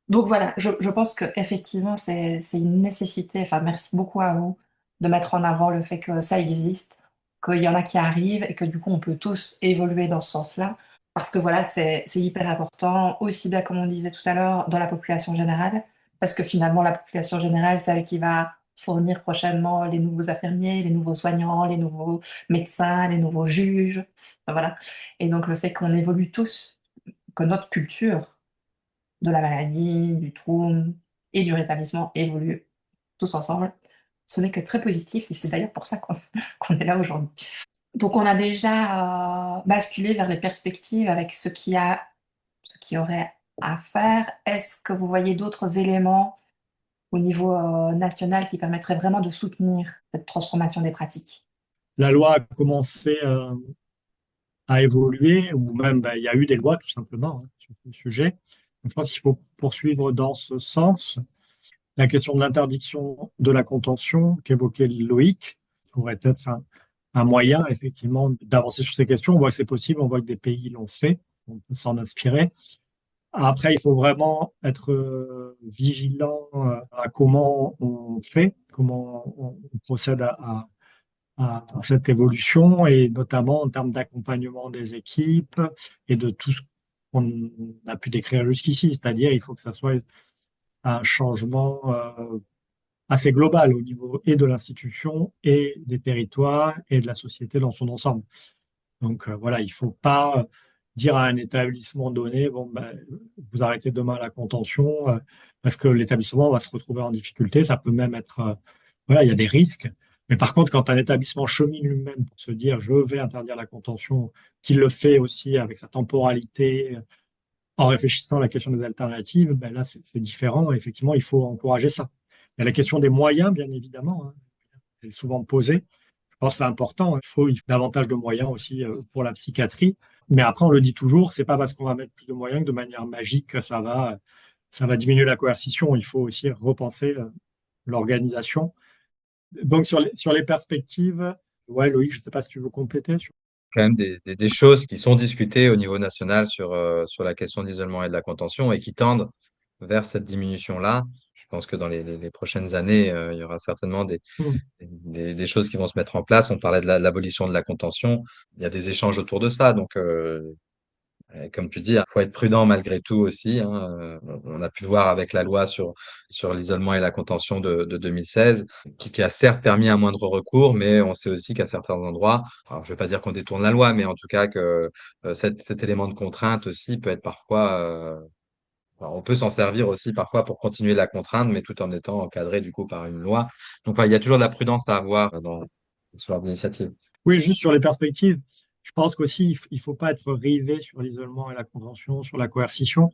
donc voilà, je pense qu'effectivement, c'est une nécessité. Enfin, merci beaucoup à vous de mettre en avant le fait que ça existe qu'il y en a qui arrivent et que du coup on peut tous évoluer dans ce sens-là. Parce que voilà, c'est hyper important, aussi bien comme on disait tout à l'heure, dans la population générale, parce que finalement la population générale, c'est elle qui va fournir prochainement les nouveaux infirmiers, les nouveaux soignants, les nouveaux médecins, les nouveaux juges. Enfin, voilà. Et donc le fait qu'on évolue tous, que notre culture de la maladie, du trouble et du rétablissement évolue tous ensemble, ce n'est que très positif et c'est d'ailleurs pour ça qu'on est là aujourd'hui. Donc on a déjà basculé vers les perspectives avec ce qui aurait à faire. Est-ce que vous voyez d'autres éléments au niveau national qui permettraient vraiment de soutenir cette transformation des pratiques? La loi a commencé à évoluer, ou même il y a eu des lois tout simplement sur ce sujet. Donc, je pense qu'il faut poursuivre dans ce sens. La question de l'interdiction de la contention qu'évoquait Loïc pourrait être un moyen effectivement d'avancer sur ces questions. On voit que c'est possible, on voit que des pays l'ont fait, on peut s'en inspirer. Après, il faut vraiment être vigilant à comment on fait, comment on procède à cette évolution, et notamment en termes d'accompagnement des équipes et de tout ce qu'on a pu décrire jusqu'ici. C'est-à-dire, il faut que ça soit un changement assez global au niveau et de l'institution et des territoires et de la société dans son ensemble. Donc voilà, il ne faut pas dire à un établissement donné, bon, ben, vous arrêtez demain la contention parce que l'établissement va se retrouver en difficulté. Ça peut même être, voilà, il y a des risques. Mais par contre, quand un établissement chemine lui-même pour se dire, je vais interdire la contention, qu'il le fait aussi avec sa temporalité, en réfléchissant à la question des alternatives, ben là, c'est différent. Effectivement, il faut encourager ça. Il y a la question des moyens, bien évidemment, hein, elle est souvent posée. Je pense que c'est important. Il faut davantage de moyens aussi pour la psychiatrie. Mais après, on le dit toujours, c'est pas parce qu'on va mettre plus de moyens que de manière magique que ça va diminuer la coercition. Il faut aussi repenser l'organisation. Donc, sur les perspectives, ouais, Loïc, je ne sais pas si tu veux compléter sur. Quand même des choses qui sont discutées au niveau national sur la question de l'isolement et de la contention et qui tendent vers cette diminution-là. Je pense que dans les prochaines années, il y aura certainement Hmm. des choses qui vont se mettre en place. On parlait de l'abolition de la contention. Il y a des échanges autour de ça. Donc, comme tu dis, il faut être prudent malgré tout aussi, hein. On a pu voir avec la loi sur l'isolement et la contention de 2016, qui a certes permis un moindre recours, mais on sait aussi qu'à certains endroits, alors je ne vais pas dire qu'on détourne la loi, mais en tout cas que cet élément de contrainte aussi peut être parfois, alors, on peut s'en servir aussi parfois pour continuer la contrainte, mais tout en étant encadré du coup par une loi. Donc, enfin, il y a toujours de la prudence à avoir dans ce genre d'initiative. Oui, juste sur les perspectives, je pense qu'aussi, il ne faut pas être rivé sur l'isolement et la contention, sur la coercition.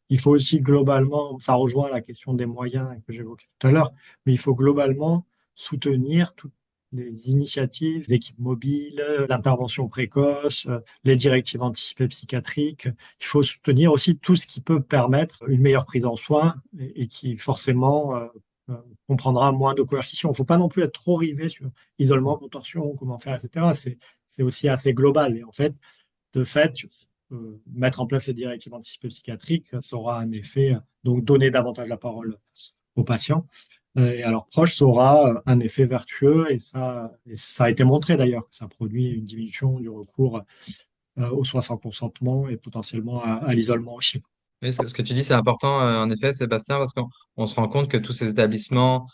Il faut aussi globalement, ça rejoint la question des moyens que j'évoquais tout à l'heure, mais il faut globalement soutenir toutes les initiatives d'équipes mobiles, l'intervention précoce, les directives anticipées psychiatriques. Il faut soutenir aussi tout ce qui peut permettre une meilleure prise en soin et qui forcément euh, comprendra moins de coercition. Il ne faut pas non plus être trop rivé sur isolement, contorsion, comment faire, etc. C'est aussi assez global. Et en fait, de fait, mettre en place ces directives anticipées psychiatriques, ça aura un effet, donc donner davantage la parole aux patients et à leurs proches, ça aura un effet vertueux, et ça a été montré d'ailleurs, que ça produit une diminution du recours aux soins sans consentement et potentiellement à l'isolement aussi. Oui, ce que tu dis, c'est important, en effet, Sébastien, parce qu'on se rend compte que tous ces établissements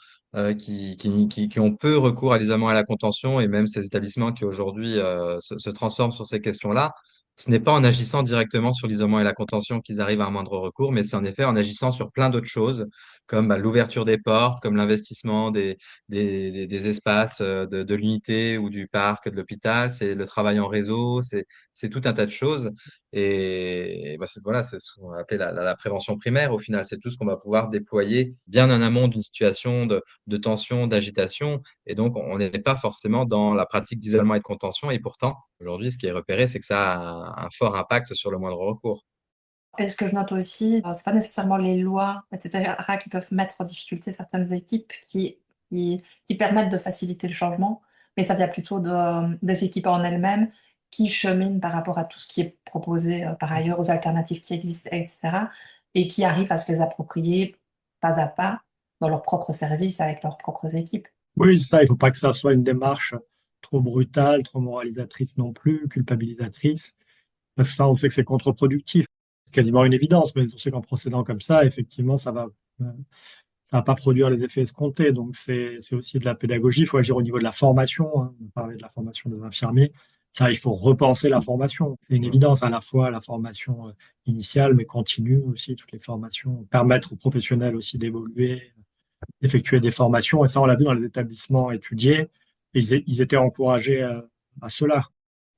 qui ont peu recours à l'isolement et à la contention, et même ces établissements qui aujourd'hui se transforment sur ces questions-là, ce n'est pas en agissant directement sur l'isolement et la contention qu'ils arrivent à un moindre recours, mais c'est en effet en agissant sur plein d'autres choses, comme l'ouverture des portes, comme l'investissement des espaces de l'unité ou du parc, de l'hôpital, c'est le travail en réseau, c'est tout un tas de choses. Et bah, voilà, c'est ce qu'on va appeler la prévention primaire au final. C'est tout ce qu'on va pouvoir déployer bien en amont d'une situation de tension, d'agitation. Et donc, on n'est pas forcément dans la pratique d'isolement et de contention. Et pourtant, aujourd'hui, ce qui est repéré, c'est que ça a un fort impact sur le moindre recours. Et ce que je note aussi, c'est pas nécessairement les lois, etc., qui peuvent mettre en difficulté certaines équipes qui permettent de faciliter le changement, mais ça vient plutôt des équipes en elles-mêmes qui cheminent par rapport à tout ce qui est proposé par ailleurs, aux alternatives qui existent, etc., et qui arrivent à se les approprier pas à pas dans leurs propres services avec leurs propres équipes. Oui, c'est ça, il ne faut pas que ça soit une démarche trop brutale, trop moralisatrice non plus, culpabilisatrice. Parce que ça, on sait que c'est contre-productif. C'est quasiment une évidence, mais on sait qu'en procédant comme ça, effectivement, ça va pas produire les effets escomptés. Donc, c'est aussi de la pédagogie. Il faut agir au niveau de la formation, hein. On parlait de la formation des infirmiers. Ça, il faut repenser la formation. C'est une évidence, à la fois la formation initiale, mais continue aussi, toutes les formations, permettre aux professionnels aussi d'évoluer, d'effectuer des formations. Et ça, on l'a vu dans les établissements étudiés. Ils étaient encouragés à cela.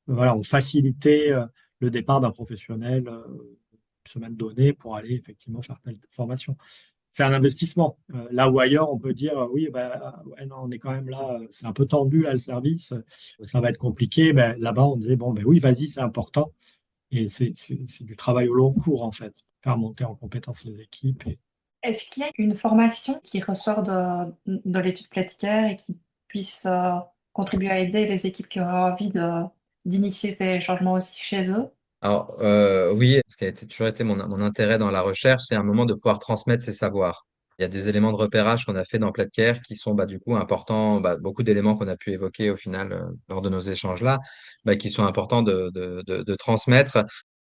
Voilà, on facilitait le départ d'un professionnel une semaine donnée pour aller effectivement faire telle formation. C'est un investissement. Là où ailleurs, on peut dire oui, bah, ouais, non, on est quand même là, c'est un peu tendu là le service, ça va être compliqué. Ben, là-bas, on disait bon, ben oui, vas-y, c'est important. Et c'est du travail au long cours en fait, faire monter en compétence les équipes. Est-ce qu'il y a une formation qui ressort de l'étude Pletker et qui puisse contribuer à aider les équipes qui auraient envie d'initier ces changements aussi chez eux? Alors, oui, ce qui a toujours été mon intérêt dans la recherche, c'est un moment de pouvoir transmettre ses savoirs. Il y a des éléments de repérage qu'on a fait dans Platecare qui sont du coup importants, beaucoup d'éléments qu'on a pu évoquer au final lors de nos échanges là, qui sont importants de transmettre.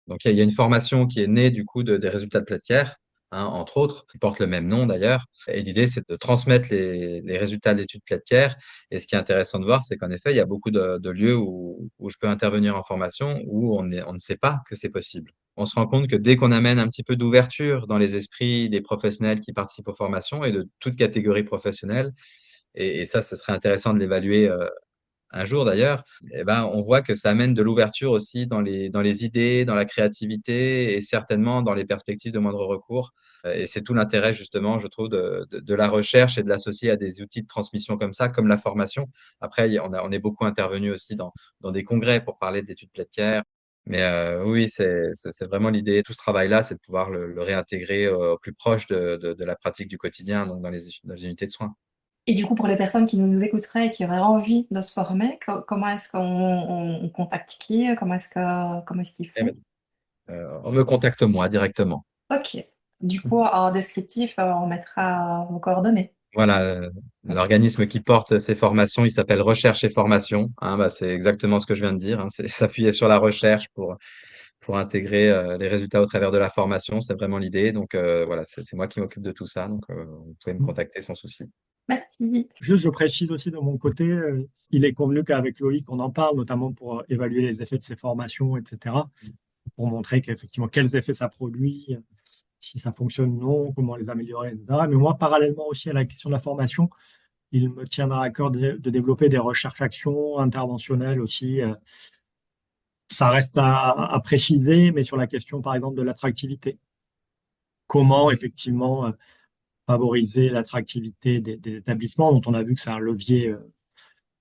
Donc, il y a une formation qui est née du coup des résultats de Platecare, hein, entre autres, qui porte le même nom d'ailleurs. Et l'idée, c'est de transmettre les résultats de l'étude Platecare. Et ce qui est intéressant de voir, c'est qu'en effet, il y a beaucoup de lieux où je peux intervenir en formation où on ne sait pas que c'est possible. On se rend compte que dès qu'on amène un petit peu d'ouverture dans les esprits des professionnels qui participent aux formations et de toute catégorie professionnelle, et ça, ce serait intéressant de l'évaluer un jour d'ailleurs, eh ben, on voit que ça amène de l'ouverture aussi dans les idées, dans la créativité et certainement dans les perspectives de moindre recours. Et c'est tout l'intérêt justement, je trouve, de la recherche et de l'associer à des outils de transmission comme ça, comme la formation. Après, on est beaucoup intervenu aussi dans des congrès pour parler d'études Pletker. Mais oui, c'est vraiment l'idée. Tout ce travail-là, c'est de pouvoir le réintégrer au plus proche de la pratique du quotidien, donc dans les unités de soins. Et du coup, pour les personnes qui nous écouteraient et qui auraient envie de se former, comment est-ce qu'on on contacte qui? Comment est-ce qu'ils Eh font? ben, on me contacte moi directement. Ok. Du coup, en descriptif, on mettra vos coordonnées. Voilà, l'organisme qui porte ces formations, il s'appelle Recherche et Formation. Hein, c'est exactement ce que je viens de dire, hein, c'est s'appuyer sur la recherche pour intégrer les résultats au travers de la formation. C'est vraiment l'idée. Donc voilà, c'est moi qui m'occupe de tout ça. Donc vous pouvez me contacter sans souci. Merci. Juste, je précise aussi de mon côté, il est convenu qu'avec Loïc, on en parle, notamment pour évaluer les effets de ces formations, etc., pour montrer qu'effectivement, quels effets ça produit, si ça fonctionne ou non, comment les améliorer, etc. Mais moi, parallèlement aussi à la question de la formation, il me tiendra à cœur de développer des recherches-actions interventionnelles aussi. Ça reste à préciser, mais sur la question, par exemple, de l'attractivité. Comment, effectivement, favoriser l'attractivité des établissements, dont on a vu que c'est un levier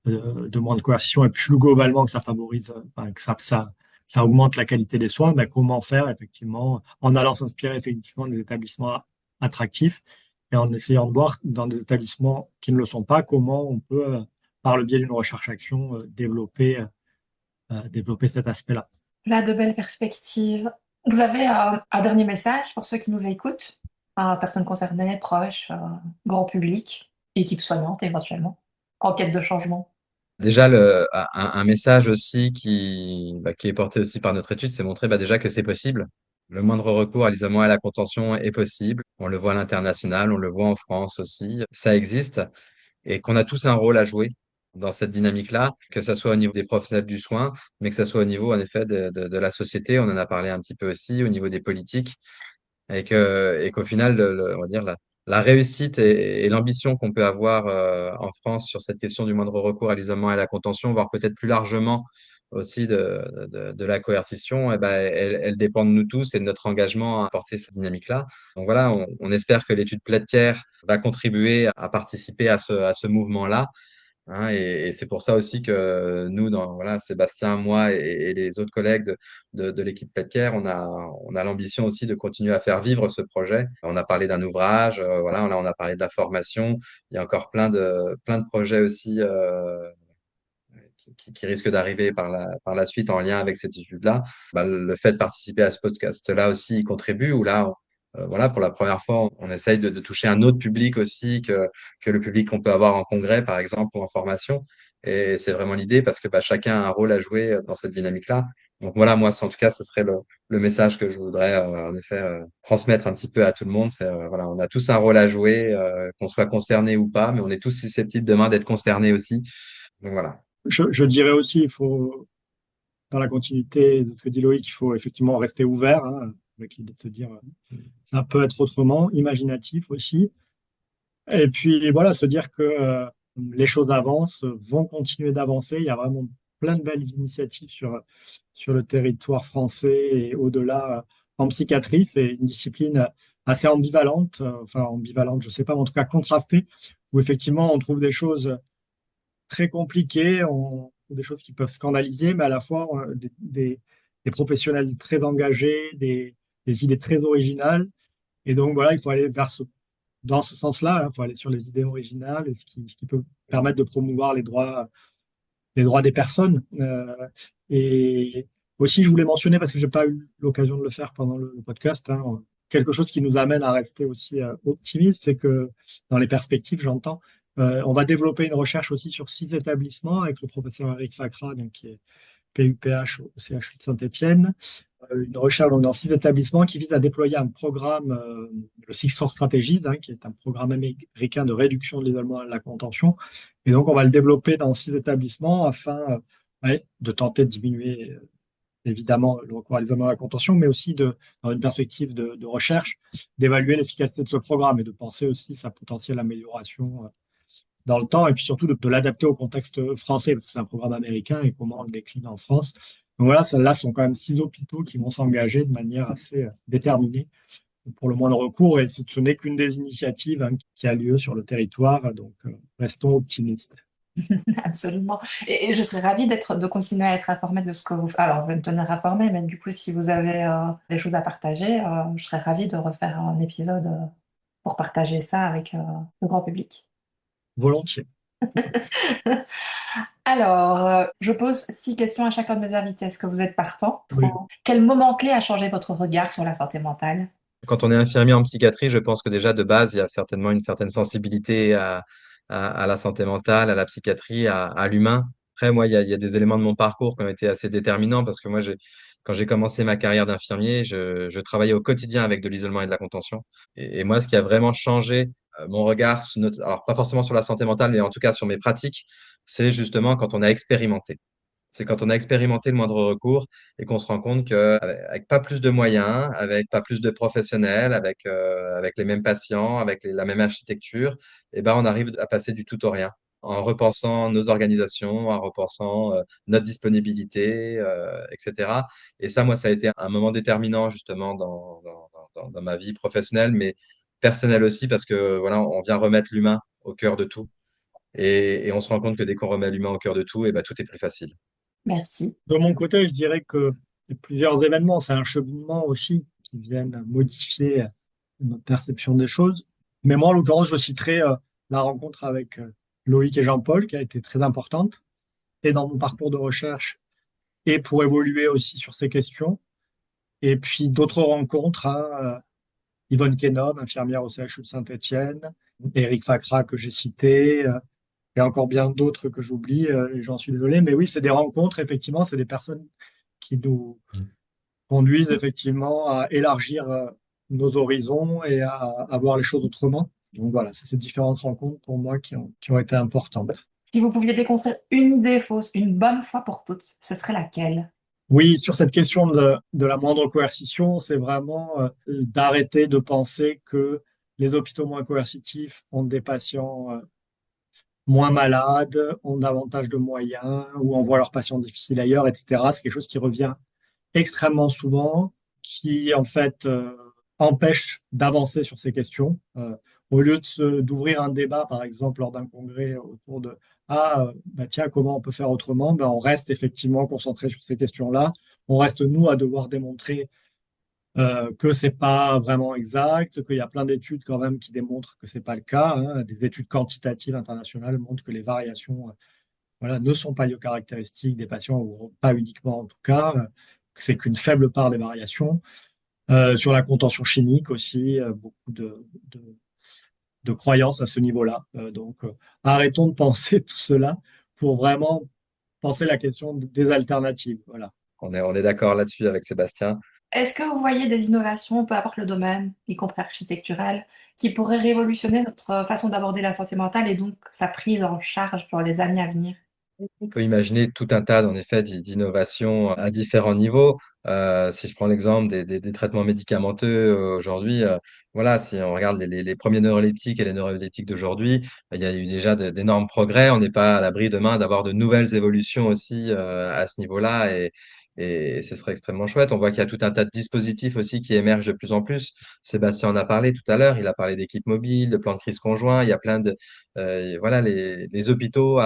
de moins de coercition, et plus globalement que ça favorise, enfin, que ça augmente la qualité des soins, ben, comment faire, effectivement, en allant s'inspirer effectivement des établissements attractifs et en essayant de voir dans des établissements qui ne le sont pas, comment on peut, par le biais d'une recherche-action, développer cet aspect-là. Là, de belles perspectives. Vous avez un dernier message pour ceux qui nous écoutent, personnes concernées, proches, grand public, équipe soignante éventuellement, en quête de changement. Déjà, un message aussi qui est porté aussi par notre étude, c'est montrer déjà que c'est possible. Le moindre recours à l'isolement et à la contention est possible. On le voit à l'international, on le voit en France aussi. Ça existe et qu'on a tous un rôle à jouer dans cette dynamique-là, que ce soit au niveau des professionnels du soin, mais que ce soit au niveau, en effet, de la société. On en a parlé un petit peu aussi, au niveau des politiques et qu'au final, on va dire la réussite et l'ambition qu'on peut avoir en France sur cette question du moindre recours à l'isolement et à la contention, voire peut-être plus largement aussi de la coercition, elle dépend de nous tous et de notre engagement à porter cette dynamique-là. Donc voilà, on espère que l'étude Pletker va contribuer à participer à ce mouvement-là. Hein, et c'est pour ça aussi que nous, voilà, Sébastien, moi et les autres collègues de l'équipe Petcare, on a l'ambition aussi de continuer à faire vivre ce projet. On a parlé d'un ouvrage, voilà, on a parlé de la formation. Il y a encore plein de projets aussi qui risquent d'arriver par la suite en lien avec cette étude-là. Le fait de participer à ce podcast-là aussi y contribue, où là, voilà, pour la première fois, on essaye de toucher un autre public aussi que le public qu'on peut avoir en congrès, par exemple, ou en formation. Et c'est vraiment l'idée parce que chacun a un rôle à jouer dans cette dynamique-là. Donc voilà, moi, en tout cas, ce serait le message que je voudrais en effet transmettre un petit peu à tout le monde. C'est voilà, on a tous un rôle à jouer, qu'on soit concerné ou pas, mais on est tous susceptibles demain d'être concernés aussi. Donc voilà. Je dirais aussi, il faut, dans la continuité de ce que dit Loïc, il faut effectivement rester ouvert, hein, avec l'idée de se dire, ça peut être autrement, imaginatif aussi. Et puis voilà, se dire que les choses avancent, vont continuer d'avancer. Il y a vraiment plein de belles initiatives sur le territoire français et au-delà en psychiatrie. C'est une discipline assez ambivalente, enfin ambivalente, je sais pas, mais en tout cas contrastée, où effectivement on trouve des choses très compliquées, des choses qui peuvent scandaliser, mais à la fois des professionnels très engagés, des idées très originales. Et donc voilà, il faut aller dans ce sens-là, il faut aller sur les idées originales et ce qui peut permettre de promouvoir les droits des personnes. Et aussi, je voulais mentionner, parce que je n'ai pas eu l'occasion de le faire pendant le podcast, hein, quelque chose qui nous amène à rester aussi optimistes, c'est que dans les perspectives, j'entends, on va développer une recherche aussi sur 6 établissements avec le professeur Eric Facra, donc, qui est PUPH au CHU de Saint-Étienne, une recherche donc, dans 6 établissements qui vise à déployer un programme, le Six Source Strategies, hein, qui est un programme américain de réduction de l'isolement et de la contention. Et donc, on va le développer dans 6 établissements afin de tenter de diminuer évidemment le recours à l'isolement et à la contention, mais aussi dans une perspective de recherche, d'évaluer l'efficacité de ce programme et de penser aussi sa potentielle amélioration dans le temps, et puis surtout de l'adapter au contexte français, parce que c'est un programme américain et comment on le décline en France. Donc voilà, celles-là sont quand même 6 hôpitaux qui vont s'engager de manière assez déterminée pour le moindre recours, et ce n'est qu'une des initiatives hein, qui a lieu sur le territoire, donc restons optimistes. Absolument. Et je serais ravie de continuer à être informée de ce que vous faites. Alors, je vais me tenir informée, mais du coup, si vous avez des choses à partager, je serais ravie de refaire un épisode pour partager ça avec le grand public. Volontiers. Alors, je pose 6 questions à chacun de mes invités. Est-ce que vous êtes partant? Oui. Quel moment clé a changé votre regard sur la santé mentale? Quand on est infirmier en psychiatrie, je pense que déjà de base, il y a certainement une certaine sensibilité à la santé mentale, à la psychiatrie, à l'humain. Après, moi, il y a des éléments de mon parcours qui ont été assez déterminants parce que moi, quand j'ai commencé ma carrière d'infirmier, je travaillais au quotidien avec de l'isolement et de la contention. Et moi, ce qui a vraiment changé mon regard, alors pas forcément sur la santé mentale, mais en tout cas sur mes pratiques, c'est justement quand on a expérimenté. C'est quand on a expérimenté le moindre recours et qu'on se rend compte qu'avec pas plus de moyens, avec pas plus de professionnels, avec les mêmes patients, avec la même architecture, on arrive à passer du tout au rien en repensant nos organisations, en repensant notre disponibilité, etc. Et ça, moi, ça a été un moment déterminant justement dans ma vie professionnelle, mais personnelle aussi, parce que voilà, on vient remettre l'humain au cœur de tout. Et on se rend compte que dès qu'on remet l'humain au cœur de tout, tout est plus facile. Merci. De mon côté, je dirais que il y a plusieurs événements, c'est un cheminement aussi qui viennent modifier notre perception des choses. Mais moi, en l'occurrence, je citerai la rencontre avec Loïc et Jean-Paul, qui a été très importante, et dans mon parcours de recherche, et pour évoluer aussi sur ces questions. Et puis d'autres rencontres, hein, Yvonne Kenom, infirmière au CHU de Saint-Étienne, Éric Facra, que j'ai cité, et encore bien d'autres que j'oublie, et j'en suis désolé. Mais oui, c'est des rencontres, effectivement, c'est des personnes qui nous conduisent effectivement à élargir nos horizons et à voir les choses autrement. Donc voilà, c'est ces différentes rencontres pour moi qui ont été importantes. Si vous pouviez déconstruire une idée fausse, une bonne fois pour toutes, ce serait laquelle? Oui, sur cette question de la moindre coercition, c'est vraiment d'arrêter de penser que les hôpitaux moins coercitifs ont des patients moins malades, ont davantage de moyens ou envoient leurs patients difficiles ailleurs, etc. C'est quelque chose qui revient extrêmement souvent, qui en fait empêche d'avancer sur ces questions. Au lieu d'ouvrir un débat, par exemple, lors d'un congrès autour de tiens, comment on peut faire autrement, on reste effectivement concentré sur ces questions-là. On reste, nous, à devoir démontrer que c'est pas vraiment exact, qu'il y a plein d'études quand même qui démontrent que c'est pas le cas, hein. Des études quantitatives internationales montrent que les variations voilà, ne sont pas caractéristiques des patients, ou pas uniquement en tout cas, que c'est qu'une faible part des variations. Sur la contention chimique aussi, beaucoup de croyances à ce niveau-là. Donc, arrêtons de penser tout cela pour vraiment penser la question des alternatives. Voilà. On est d'accord là-dessus avec Sébastien. Est-ce que vous voyez des innovations, peu importe le domaine, y compris architectural, qui pourraient révolutionner notre façon d'aborder la santé mentale et donc sa prise en charge pour les années à venir? On peut imaginer tout un tas, en effet, d'innovations à différents niveaux. Si je prends l'exemple des traitements médicamenteux aujourd'hui, voilà, si on regarde les premiers neuroleptiques et les neuroleptiques d'aujourd'hui, il y a eu déjà d'énormes progrès. On n'est pas à l'abri demain d'avoir de nouvelles évolutions aussi à ce niveau-là et ce serait extrêmement chouette. On voit qu'il y a tout un tas de dispositifs aussi qui émergent de plus en plus. Sébastien en a parlé tout à l'heure. Il a parlé d'équipes mobiles, de plans de crise conjoints. Il y a plein de voilà, les hôpitaux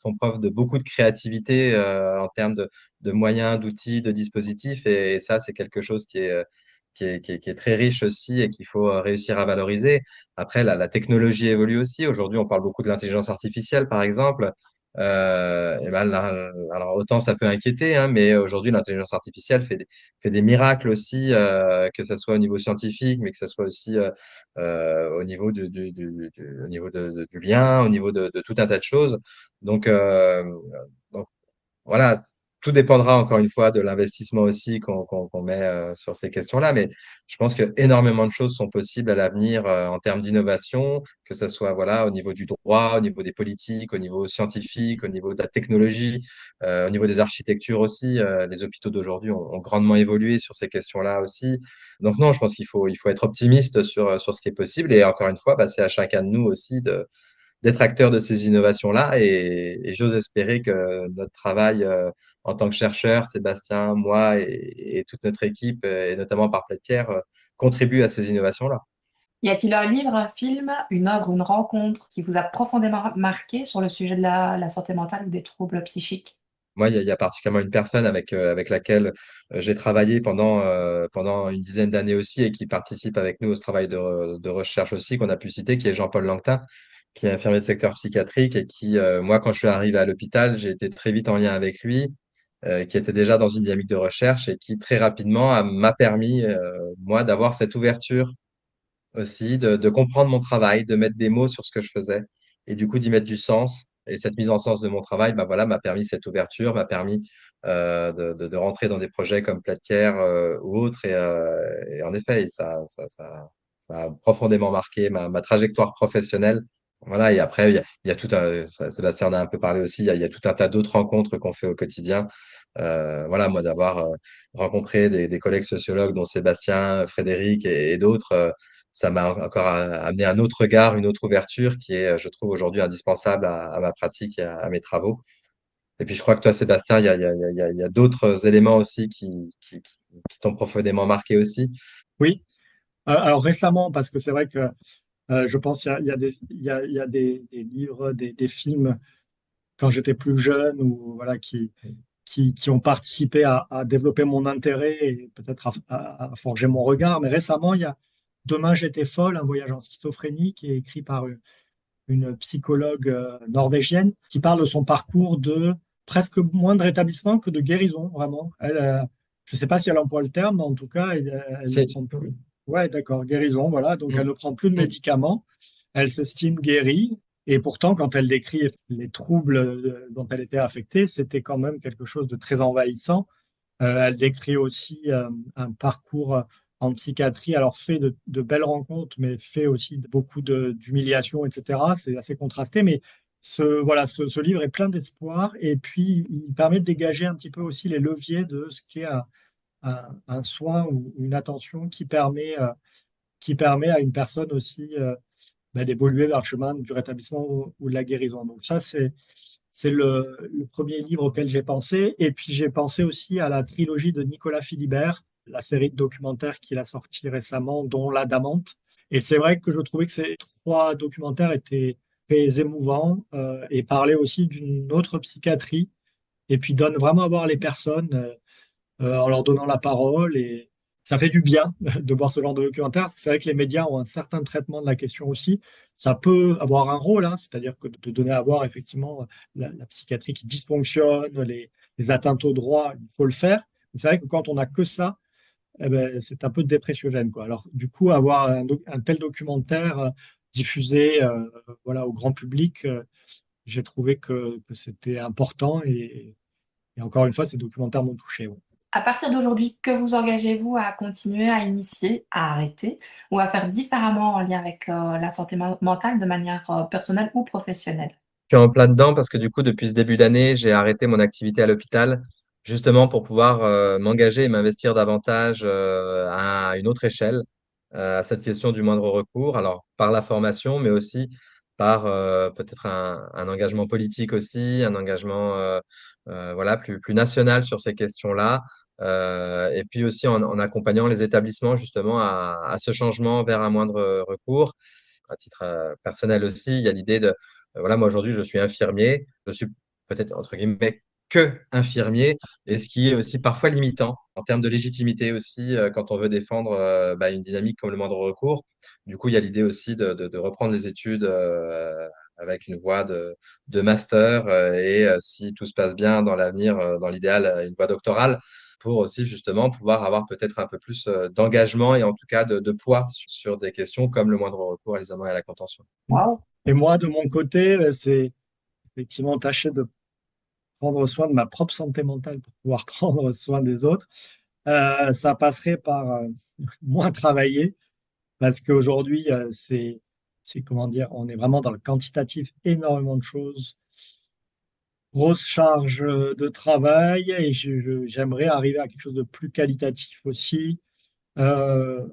font preuve de beaucoup de créativité en termes de moyens, d'outils, de dispositifs. Et ça, c'est quelque chose qui est très riche aussi et qu'il faut réussir à valoriser. Après, la technologie évolue aussi. Aujourd'hui, on parle beaucoup de l'intelligence artificielle, par exemple. Et ben là, alors autant ça peut inquiéter, hein, mais aujourd'hui l'intelligence artificielle fait des miracles aussi, que ce soit au niveau scientifique, mais que ce soit aussi au niveau au niveau du lien, au niveau de tout un tas de choses. Donc, donc voilà, tout dépendra encore une fois de l'investissement aussi qu'on met sur ces questions-là. Mais je pense que énormément de choses sont possibles à l'avenir en termes d'innovation, que ce soit voilà, au niveau du droit, au niveau des politiques, au niveau scientifique, au niveau de la technologie, au niveau des architectures aussi. Les hôpitaux d'aujourd'hui ont grandement évolué sur ces questions-là aussi. Donc non, je pense qu'il faut être optimiste sur ce qui est possible. Et encore une fois, bah, c'est à chacun de nous aussi d'être acteur de ces innovations-là. Et j'ose espérer que notre travail en tant que chercheur, Sébastien, moi et toute notre équipe, et notamment par Pledcare, contribue à ces innovations-là. Y a-t-il un livre, un film, une œuvre, une rencontre qui vous a profondément marqué sur le sujet de la santé mentale ou des troubles psychiques? Moi, il y a particulièrement une personne avec laquelle j'ai travaillé pendant une dizaine d'années aussi et qui participe avec nous au travail de recherche aussi qu'on a pu citer, qui est Jean-Paul Langtin, qui est infirmier de secteur psychiatrique et qui, moi, quand je suis arrivé à l'hôpital, j'ai été très vite en lien avec lui, qui était déjà dans une dynamique de recherche et qui très rapidement m'a permis, moi, d'avoir cette ouverture aussi, de comprendre mon travail, de mettre des mots sur ce que je faisais et du coup d'y mettre du sens. Et cette mise en sens de mon travail, bah voilà, m'a permis cette ouverture, m'a permis de rentrer dans des projets comme Pledcare ou autres. Et en effet, ça a profondément marqué ma trajectoire professionnelle. Voilà, et après, il y a tout un, Sébastien en a un peu parlé aussi, il y a tout un tas d'autres rencontres qu'on fait au quotidien. Voilà, moi, d'avoir rencontré des collègues sociologues, dont Sébastien, Frédéric et d'autres, ça m'a encore amené un autre regard, une autre ouverture qui est, je trouve, aujourd'hui indispensable à ma pratique et à mes travaux. Et puis, je crois que toi, Sébastien, il y a d'autres éléments aussi qui t'ont profondément marqué aussi. Oui. Alors récemment, parce que c'est vrai que je pense qu'il y a des livres, des films quand j'étais plus jeune ou voilà qui ont participé à développer mon intérêt et peut-être à forger mon regard. Mais récemment, il y a Demain j'étais folle, un voyage en schizophrénie qui est écrit par une psychologue norvégienne qui parle de son parcours de presque moins de rétablissement que de guérison, vraiment. Elle, je ne sais pas si elle emploie le terme, mais en tout cas, elle ne C'est prend plus. Ouais, d'accord, guérison, voilà. Donc, elle Mm. ne prend plus de médicaments. Elle s'estime guérie. Et pourtant, quand elle décrit les troubles dont elle était affectée, c'était quand même quelque chose de très envahissant. Elle décrit aussi un parcours en psychiatrie, alors fait de belles rencontres, mais fait aussi de beaucoup d'humiliation, etc. C'est assez contrasté, mais voilà, ce livre est plein d'espoir et puis il permet de dégager un petit peu aussi les leviers de ce qu'est un soin ou une attention qui permet à une personne aussi d'évoluer vers le chemin du rétablissement ou de la guérison. Donc ça, c'est le premier livre auquel j'ai pensé. Et puis j'ai pensé aussi à la trilogie de Nicolas Philibert, la série de documentaires qu'il a sorti récemment, dont L'Adamante. Et c'est vrai que je trouvais que ces trois documentaires étaient très émouvants et parlaient aussi d'une autre psychiatrie. Et puis donnent vraiment à voir les personnes en leur donnant la parole. Et ça fait du bien de voir ce genre de documentaire. C'est vrai que les médias ont un certain traitement de la question aussi. Ça peut avoir un rôle, hein, c'est-à-dire que de donner à voir effectivement la psychiatrie qui dysfonctionne, les atteintes aux droits, il faut le faire. Mais c'est vrai que quand on n'a que ça, eh ben, c'est un peu dépressiogène, quoi. Alors, du coup, avoir un tel documentaire diffusé voilà, au grand public, j'ai trouvé que c'était important et encore une fois, ces documentaires m'ont touché. Ouais. À partir d'aujourd'hui, que vous engagez-vous à continuer, à initier, à arrêter ou à faire différemment en lien avec la santé mentale de manière personnelle ou professionnelle? Je suis en plein dedans parce que du coup, depuis ce début d'année, j'ai arrêté mon activité à l'hôpital justement pour pouvoir m'engager et m'investir davantage à une autre échelle à cette question du moindre recours. Alors, par la formation, mais aussi par peut-être un engagement politique aussi, un engagement voilà, plus national sur ces questions-là. Et puis aussi en accompagnant les établissements justement à ce changement vers un moindre recours à titre personnel aussi, il y a l'idée de, voilà, moi aujourd'hui, je suis infirmier, je suis peut-être, entre guillemets, que infirmier, et ce qui est aussi parfois limitant en termes de légitimité aussi, quand on veut défendre bah, une dynamique comme le moindre recours. Du coup, il y a l'idée aussi de reprendre les études avec une voie de master et si tout se passe bien dans l'avenir, dans l'idéal, une voie doctorale pour aussi justement pouvoir avoir peut-être un peu plus d'engagement et en tout cas de poids sur des questions comme le moindre recours à l'examen et à la contention. Waouh! Et moi, de mon côté, c'est effectivement tâcher de prendre soin de ma propre santé mentale pour pouvoir prendre soin des autres. Ça passerait par moins travailler parce qu'aujourd'hui, c'est comment dire, on est vraiment dans le quantitatif, énormément de choses, grosse charge de travail et j'aimerais arriver à quelque chose de plus qualitatif aussi euh,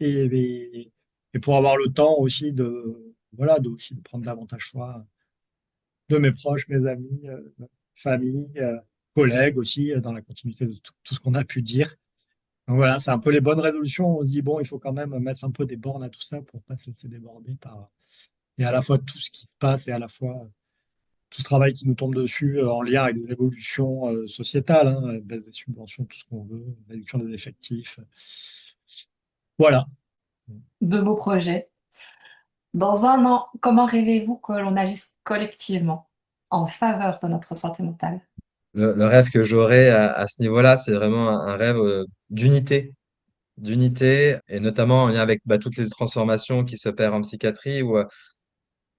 et, et pour avoir le temps aussi de, voilà, aussi de prendre davantage soin de mes proches, mes amis, famille, collègues aussi, dans la continuité de tout ce qu'on a pu dire. Donc voilà, c'est un peu les bonnes résolutions. On se dit, bon, il faut quand même mettre un peu des bornes à tout ça pour pas se laisser déborder par, et à la fois tout ce qui se passe et à la fois tout ce travail qui nous tombe dessus en lien avec des évolutions sociétales, hein, baisse des subventions, tout ce qu'on veut, réduction des effectifs. Voilà. De beaux projets. Dans un an, comment rêvez-vous que l'on agisse collectivement en faveur de notre santé mentale? Le rêve que j'aurais à ce niveau-là, c'est vraiment un rêve d'unité, et notamment en lien avec bah, toutes les transformations qui s'opèrent en psychiatrie,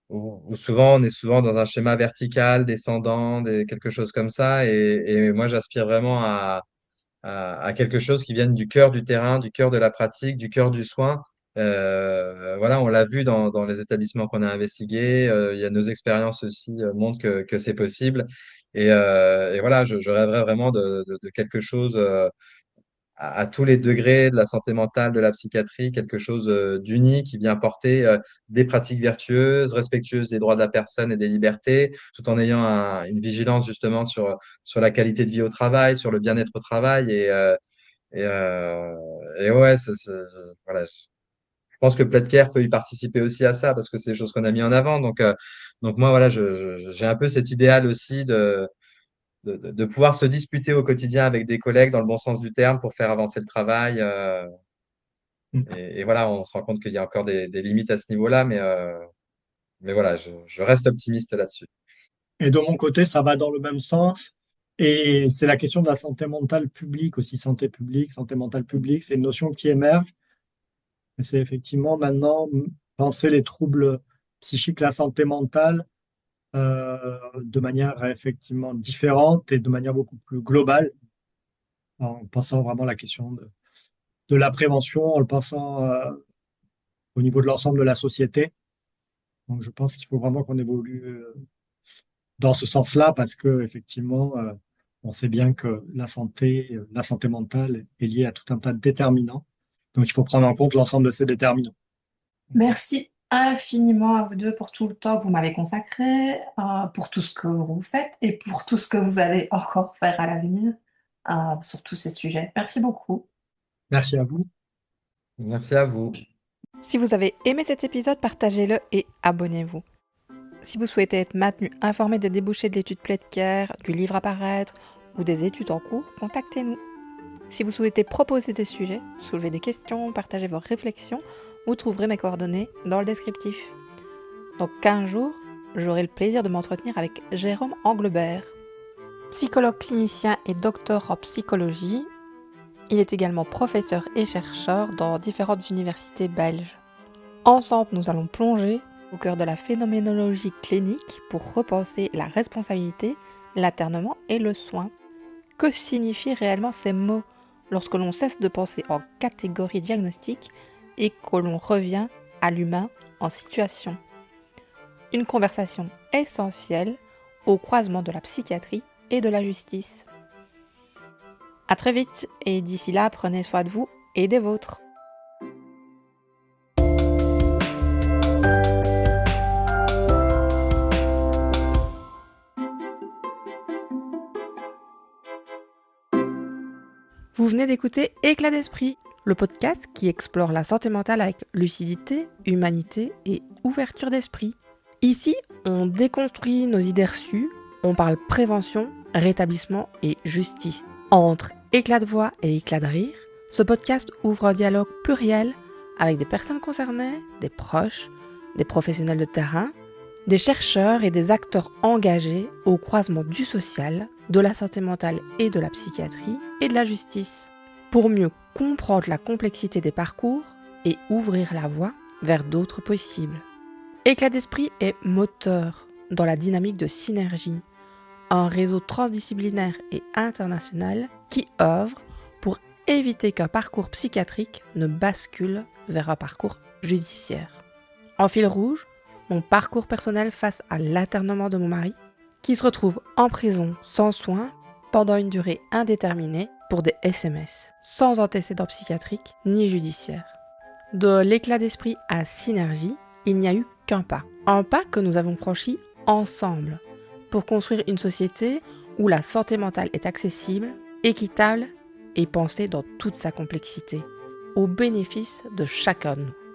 où souvent on est souvent dans un schéma vertical, descendant, quelque chose comme ça. Et moi, j'aspire vraiment à quelque chose qui vienne du cœur du terrain, du cœur de la pratique, du cœur du soin. Voilà, on l'a vu dans les établissements qu'on a investigués. Il y a nos expériences aussi montrent que c'est possible. Et voilà, je rêverais vraiment de quelque chose à tous les degrés de la santé mentale, de la psychiatrie, quelque chose d'unique qui vient porter des pratiques vertueuses, respectueuses des droits de la personne et des libertés, tout en ayant une vigilance justement sur la qualité de vie au travail, sur le bien-être au travail. Et, euh, et ouais, voilà, je pense que Pledcare peut y participer aussi à ça parce que c'est des choses qu'on a mis en avant. Donc moi, voilà, j'ai un peu cet idéal aussi de pouvoir se disputer au quotidien avec des collègues dans le bon sens du terme pour faire avancer le travail. Et voilà, on se rend compte qu'il y a encore des limites à ce niveau-là, mais voilà, je reste optimiste là-dessus. Et de mon côté, ça va dans le même sens. Et c'est la question de la santé mentale publique aussi, santé publique, santé mentale publique, c'est une notion qui émerge. Et c'est effectivement maintenant penser les troubles psychiques, la santé mentale, de manière effectivement différente et de manière beaucoup plus globale, en pensant vraiment à la question de la prévention, en le pensant au niveau de l'ensemble de la société. Donc je pense qu'il faut vraiment qu'on évolue dans ce sens-là parce que effectivement, on sait bien que la santé mentale est liée à tout un tas de déterminants. Donc il faut prendre en compte l'ensemble de ces déterminants. Merci infiniment à vous deux pour tout le temps que vous m'avez consacré, pour tout ce que vous faites et pour tout ce que vous allez encore faire à l'avenir, sur tous ces sujets. Merci beaucoup. Merci à vous. Merci à vous. Si vous avez aimé cet épisode, partagez-le et abonnez-vous. Si vous souhaitez être maintenu informé des débouchés de l'étude Pledcare, du livre à paraître ou des études en cours, contactez-nous. Si vous souhaitez proposer des sujets, soulever des questions, partager vos réflexions, vous trouverez mes coordonnées dans le descriptif. Dans 15 jours, j'aurai le plaisir de m'entretenir avec Jérôme Anglebert. Psychologue clinicien et docteur en psychologie, il est également professeur et chercheur dans différentes universités belges. Ensemble, nous allons plonger au cœur de la phénoménologie clinique pour repenser la responsabilité, l'aternement et le soin. Que signifient réellement ces mots lorsque l'on cesse de penser en catégories diagnostiques et que l'on revient à l'humain en situation? Une conversation essentielle au croisement de la psychiatrie et de la justice. À très vite et d'ici là, prenez soin de vous et des vôtres. Vous venez d'écouter Éclat d'esprit, le podcast qui explore la santé mentale avec lucidité, humanité et ouverture d'esprit. Ici, on déconstruit nos idées reçues, on parle prévention, rétablissement et justice. Entre éclat de voix et éclat de rire, ce podcast ouvre un dialogue pluriel avec des personnes concernées, des proches, des professionnels de terrain, des chercheurs et des acteurs engagés au croisement du social, de la santé mentale et de la psychiatrie et de la justice, pour mieux comprendre la complexité des parcours et ouvrir la voie vers d'autres possibles. Éclat d'esprit est moteur dans la dynamique de synergie, un réseau transdisciplinaire et international qui œuvre pour éviter qu'un parcours psychiatrique ne bascule vers un parcours judiciaire. En fil rouge, mon parcours personnel face à l'aternement de mon mari, qui se retrouve en prison sans soins pendant une durée indéterminée pour des SMS, sans antécédents psychiatriques ni judiciaires. De l'éclat d'esprit à synergie, il n'y a eu qu'un pas. Un pas que nous avons franchi ensemble pour construire une société où la santé mentale est accessible, équitable et pensée dans toute sa complexité, au bénéfice de chacun de nous.